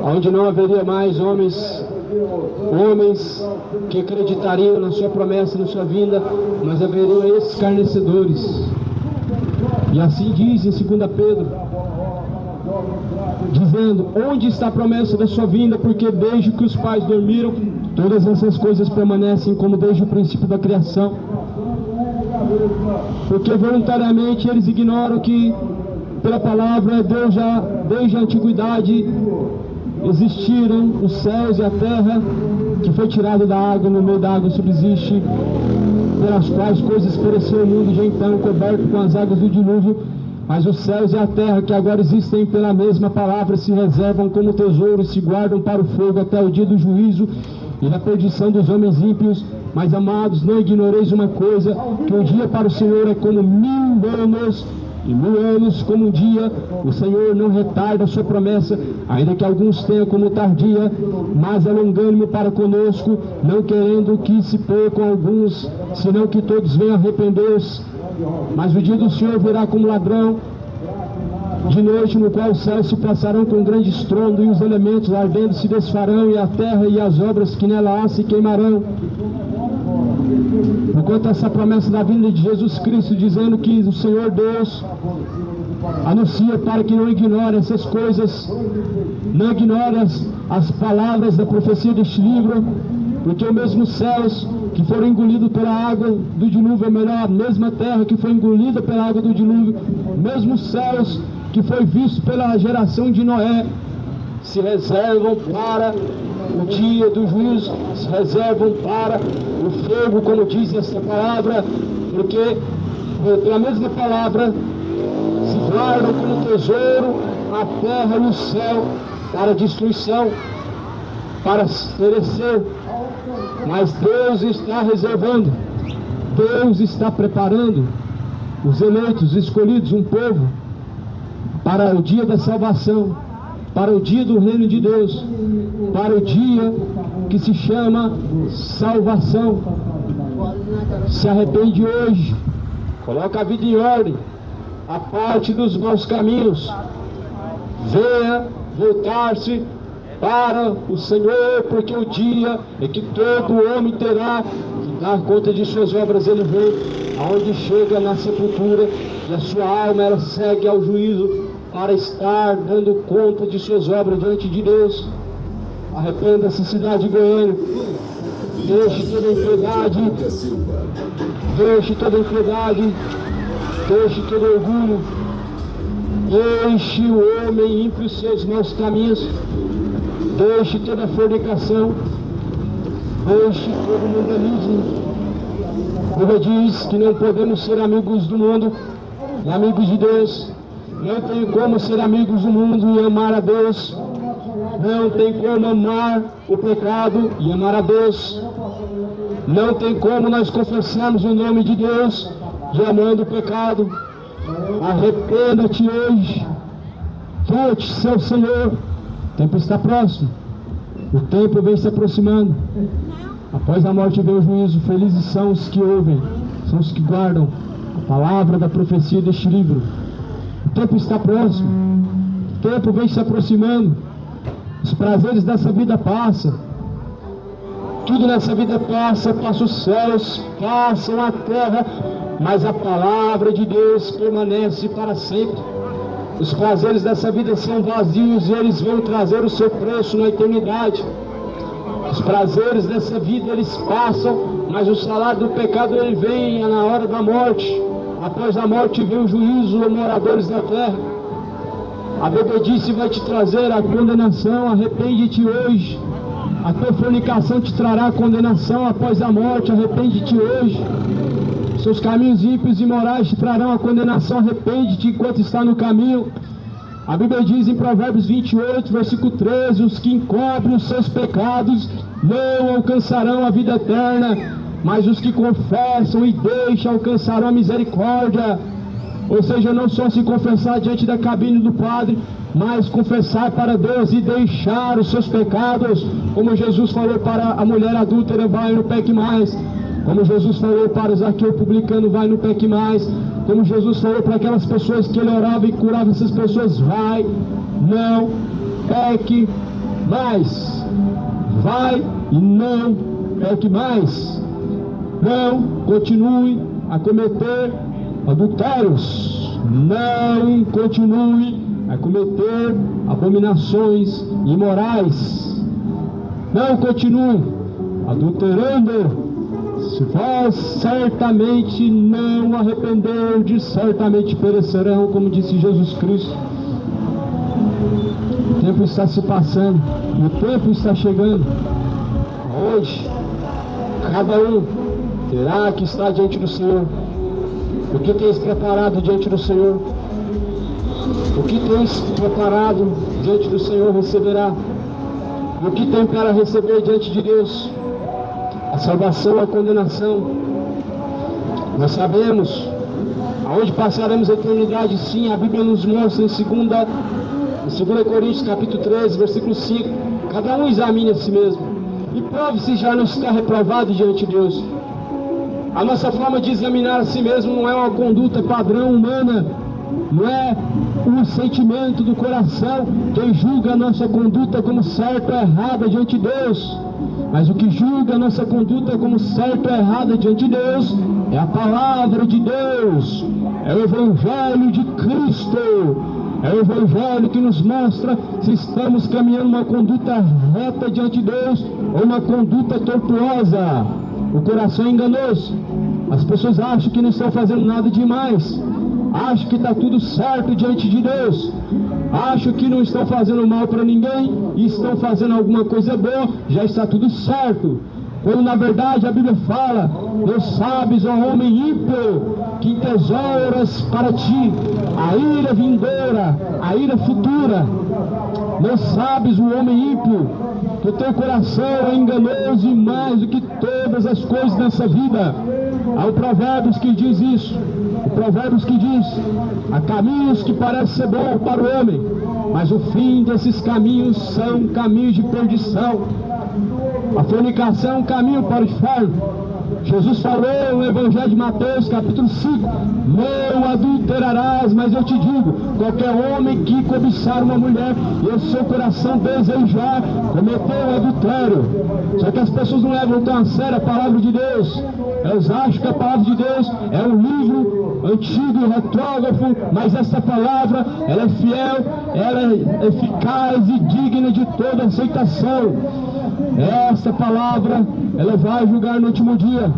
onde não haveria mais homens que acreditariam na sua promessa, na sua vinda, mas haveriam escarnecedores. E assim diz em 2 Pedro, dizendo: onde está a promessa da sua vinda? Porque desde que os pais dormiram, todas essas coisas permanecem como desde o princípio da criação. Porque voluntariamente eles ignoram que pela palavra Deus já desde a antiguidade existiram os céus e a terra, que foi tirado da água, no meio da água subsiste, pelas quais coisas pereceu o mundo já então coberto com as águas do dilúvio. Mas os céus e a terra, que agora existem pela mesma palavra, se reservam como tesouro, se guardam para o fogo até o dia do juízo e da perdição dos homens ímpios. Mas, amados, não ignoreis uma coisa, que o dia para o Senhor é como 1000 anos, e 1000 anos como um dia. O Senhor não retarda a sua promessa, ainda que alguns tenham como tardia, mas é longânimo para conosco, não querendo que se percam alguns, senão que todos venham arrepender-se. Mas o dia do Senhor virá como ladrão de noite, no qual os céus se passarão com grande estrondo, e os elementos ardendo se desfarão, e a terra e as obras que nela há se queimarão. Enquanto essa promessa da vinda de Jesus Cristo, dizendo que o Senhor Deus anuncia para que não ignore essas coisas, não ignore as palavras da profecia deste livro, porque o mesmo céus que foram engolidos pela água do dilúvio, é melhor, a mesma terra que foi engolida pela água do dilúvio, mesmo céus que foi visto pela geração de Noé, se reservam para o dia do juízo, se reservam para o fogo, como diz essa palavra, porque pela mesma palavra se guardam como tesouro a terra e o céu para destruição, para perecer. Mas Deus está reservando, Deus está preparando os eleitos, os escolhidos, um povo para o dia da salvação, para o dia do reino de Deus, para o dia que se chama salvação. Se arrepende hoje, coloca a vida em ordem, aparte dos maus caminhos, venha voltar-se para o Senhor, porque o dia é que todo homem terá que dar conta de suas obras. Ele vem aonde chega na sepultura, e a sua alma ela segue ao juízo para estar dando conta de suas obras diante de Deus. Arrependa-se, cidade de Goiânia, deixe toda a impiedade, deixe toda a impiedade, deixe todo o orgulho, deixe o homem ímpio os seus maus caminhos, deixe toda a fornicação, deixe todo o mundanismo. Como diz que não podemos ser amigos do mundo e amigos de Deus. Não tem como ser amigos do mundo e amar a Deus. Não tem como amar o pecado e amar a Deus. Não tem como nós confessarmos o nome de Deus e amando o pecado. Arrependa-te hoje. Volte-se ao Senhor. O tempo está próximo. O tempo vem se aproximando. Após a morte vem o juízo. Felizes são os que ouvem, são os que guardam a palavra da profecia deste livro. O tempo está próximo. O tempo vem se aproximando. Os prazeres dessa vida passam. Tudo nessa vida passa, passa os céus, passam a terra, mas a palavra de Deus permanece para sempre. Os prazeres dessa vida são vazios e eles vão trazer o seu preço na eternidade. Os prazeres dessa vida eles passam, mas o salário do pecado ele vem na hora da morte. Após a morte vem o juízo, os moradores da terra. A bebedice vai te trazer a condenação. Arrepende-te hoje. A tua fornicação te trará a condenação após a morte. Arrepende-te hoje. Seus caminhos ímpios e imorais te trarão a condenação. Arrepende-te enquanto está no caminho. A Bíblia diz em Provérbios 28, versículo 13: os que encobrem os seus pecados não alcançarão a vida eterna, mas os que confessam e deixam alcançarão a misericórdia. Ou seja, não só se confessar diante da cabine do padre, mas confessar para Deus e deixar os seus pecados, como Jesus falou para a mulher adúltera, vai, não peque mais. Como Jesus falou para o Zaqueu publicano, vai, não peque mais. Como Jesus falou para aquelas pessoas que ele orava e curava essas pessoas, vai, não peque mais. Vai e não peque mais. Não continue a cometer adultérios. Não continue a cometer abominações imorais. Não continue adulterando. Se vós certamente não arrependerdes, certamente perecerão, como disse Jesus Cristo. O tempo está se passando, e o tempo está chegando, onde cada um terá que estar diante do Senhor. O que tens preparado diante do Senhor? O que tens preparado diante do Senhor receberá. O que tem para receber diante de Deus? A salvação ou a condenação. Nós sabemos aonde passaremos a eternidade. Sim, a Bíblia nos mostra em 2 Coríntios capítulo 13, versículo 5. Cada um examine a si mesmo e prove se já não está reprovado diante de Deus. A nossa forma de examinar a si mesmo não é uma conduta padrão humana, não é o sentimento do coração que julga a nossa conduta como certa ou errada diante de Deus. Mas o que julga a nossa conduta como certa ou errada diante de Deus é a palavra de Deus, é o Evangelho de Cristo, é o Evangelho que nos mostra se estamos caminhando uma conduta reta diante de Deus ou uma conduta tortuosa. O coração é enganoso, as pessoas acham que não estão fazendo nada demais, acham que está tudo certo diante de Deus, acham que não estão fazendo mal para ninguém e estão fazendo alguma coisa boa, já está tudo certo. Quando na verdade a Bíblia fala: não sabes, ó homem ímpio, que tesouras para ti a ira vindoura, a ira futura. Não sabes, o homem ímpio, que o teu coração é enganoso e mais do que todas as coisas dessa vida. Há o Provérbios que diz isso. O Provérbios que diz: há caminhos que parecem ser bons para o homem, mas o fim desses caminhos são caminhos de perdição. A fornicação é um caminho para o inferno. Jesus falou no Evangelho de Mateus capítulo 5: não adulterarás, mas eu te digo, qualquer homem que cobiçar uma mulher e o seu coração desejar, cometeu adultério. Só que as pessoas não levam tão a sério a palavra de Deus. Elas acham que a palavra de Deus é um livro antigo e retrógrafo, mas essa palavra, ela é fiel, ela é eficaz e digna de toda aceitação. Essa palavra, ela vai julgar no último dia.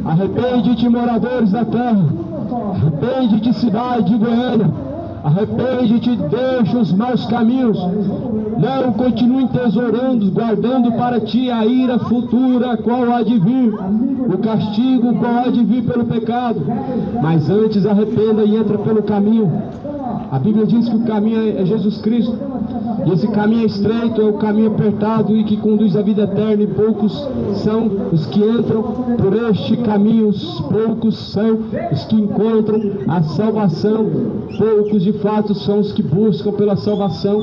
Arrepende-te, moradores da terra. Arrepende-te, cidade de Goiânia. Arrepende-te, deixa os maus caminhos. Não continue tesourando, guardando para ti a ira futura, qual há de vir, o castigo qual há de vir pelo pecado. Mas antes arrependa e entra pelo caminho. A Bíblia diz que o caminho é Jesus Cristo. E esse caminho é estreito, é o caminho apertado e que conduz à vida eterna, e poucos são os que entram por este caminho, poucos são os que encontram a salvação, poucos de fato são os que buscam pela salvação,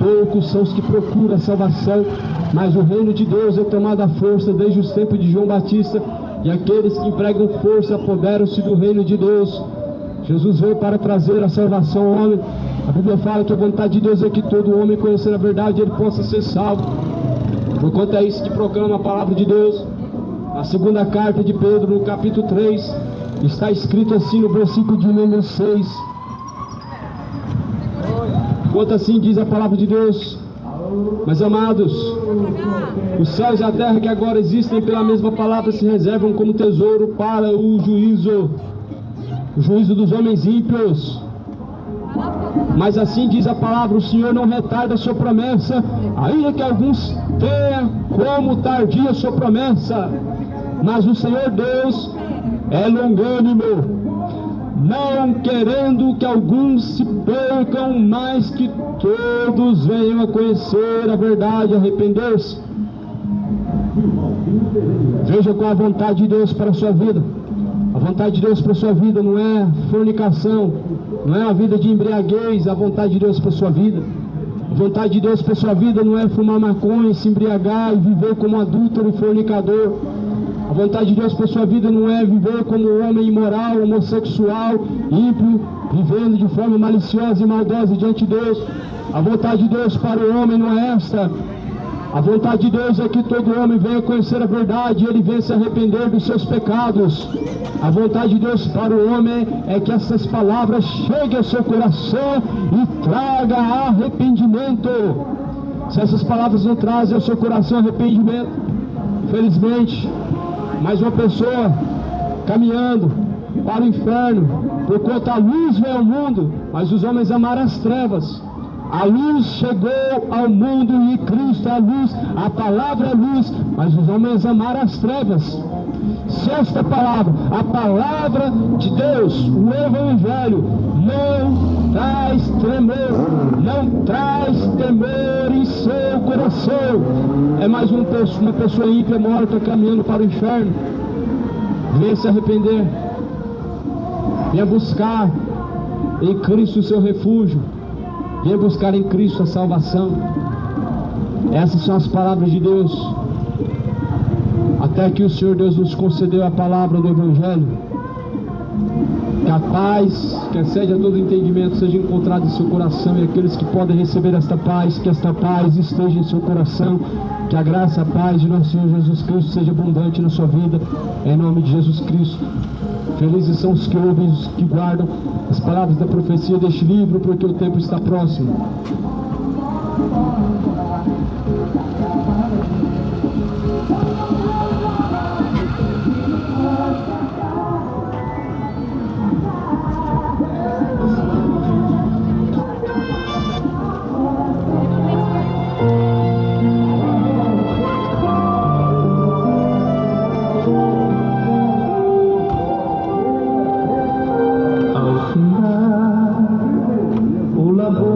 poucos são os que procuram a salvação, mas o reino de Deus é tomado à força desde os tempos de João Batista, e aqueles que empregam força apoderam-se do reino de Deus. Jesus veio para trazer a salvação ao homem. A Bíblia fala que a vontade de Deus é que todo homem, conhecer a verdade, ele possa ser salvo. Porquanto é isso que proclama a palavra de Deus. A segunda carta de Pedro, no capítulo 3, está escrito assim no versículo de número 6. Quanto assim diz a palavra de Deus: meus amados, os céus e a terra que agora existem pela mesma palavra se reservam como tesouro para o juízo dos homens ímpios. Mas assim diz a palavra: o Senhor não retarda a sua promessa, ainda que alguns tenham como tardia a sua promessa, mas o Senhor Deus é longânimo, não querendo que alguns se percam, mas que todos venham a conhecer a verdade e arrepender-se. Veja qual a vontade de Deus para a sua vida. A vontade de Deus para a sua vida não é fornicação, não é uma vida de embriaguez. A vontade de Deus para a sua vida, a vontade de Deus para a sua vida não é fumar maconha, se embriagar e viver como adúltero e fornicador. A vontade de Deus para a sua vida não é viver como um homem imoral, homossexual, ímpio, vivendo de forma maliciosa e maldosa diante de Deus. A vontade de Deus para o homem não é esta. A vontade de Deus é que todo homem venha conhecer a verdade e ele venha se arrepender dos seus pecados. A vontade de Deus para o homem é que essas palavras cheguem ao seu coração e traga arrependimento. Se essas palavras não trazem ao seu coração arrependimento, infelizmente, mais uma pessoa caminhando para o inferno, porquanto a luz veio ao mundo, mas os homens amaram as trevas. A luz chegou ao mundo e Cristo é a luz, a palavra é luz, mas os homens amaram as trevas. Se esta palavra, a palavra de Deus, o Evangelho, não traz tremor, não traz temor em seu coração, é mais uma pessoa ímpia morta caminhando para o inferno. Venha se arrepender, venha buscar em Cristo o seu refúgio, venha buscar em Cristo a salvação. Essas são as palavras de Deus. Até que o Senhor Deus nos concedeu a palavra do Evangelho. Que a paz, que excede a todo entendimento, seja encontrada em seu coração. E aqueles que podem receber esta paz, que esta paz esteja em seu coração. Que a graça, a paz de nosso Senhor Jesus Cristo seja abundante na sua vida, em nome de Jesus Cristo. Felizes são os que ouvem, os que guardam as palavras da profecia deste livro, porque o tempo está próximo. Ao final, o labor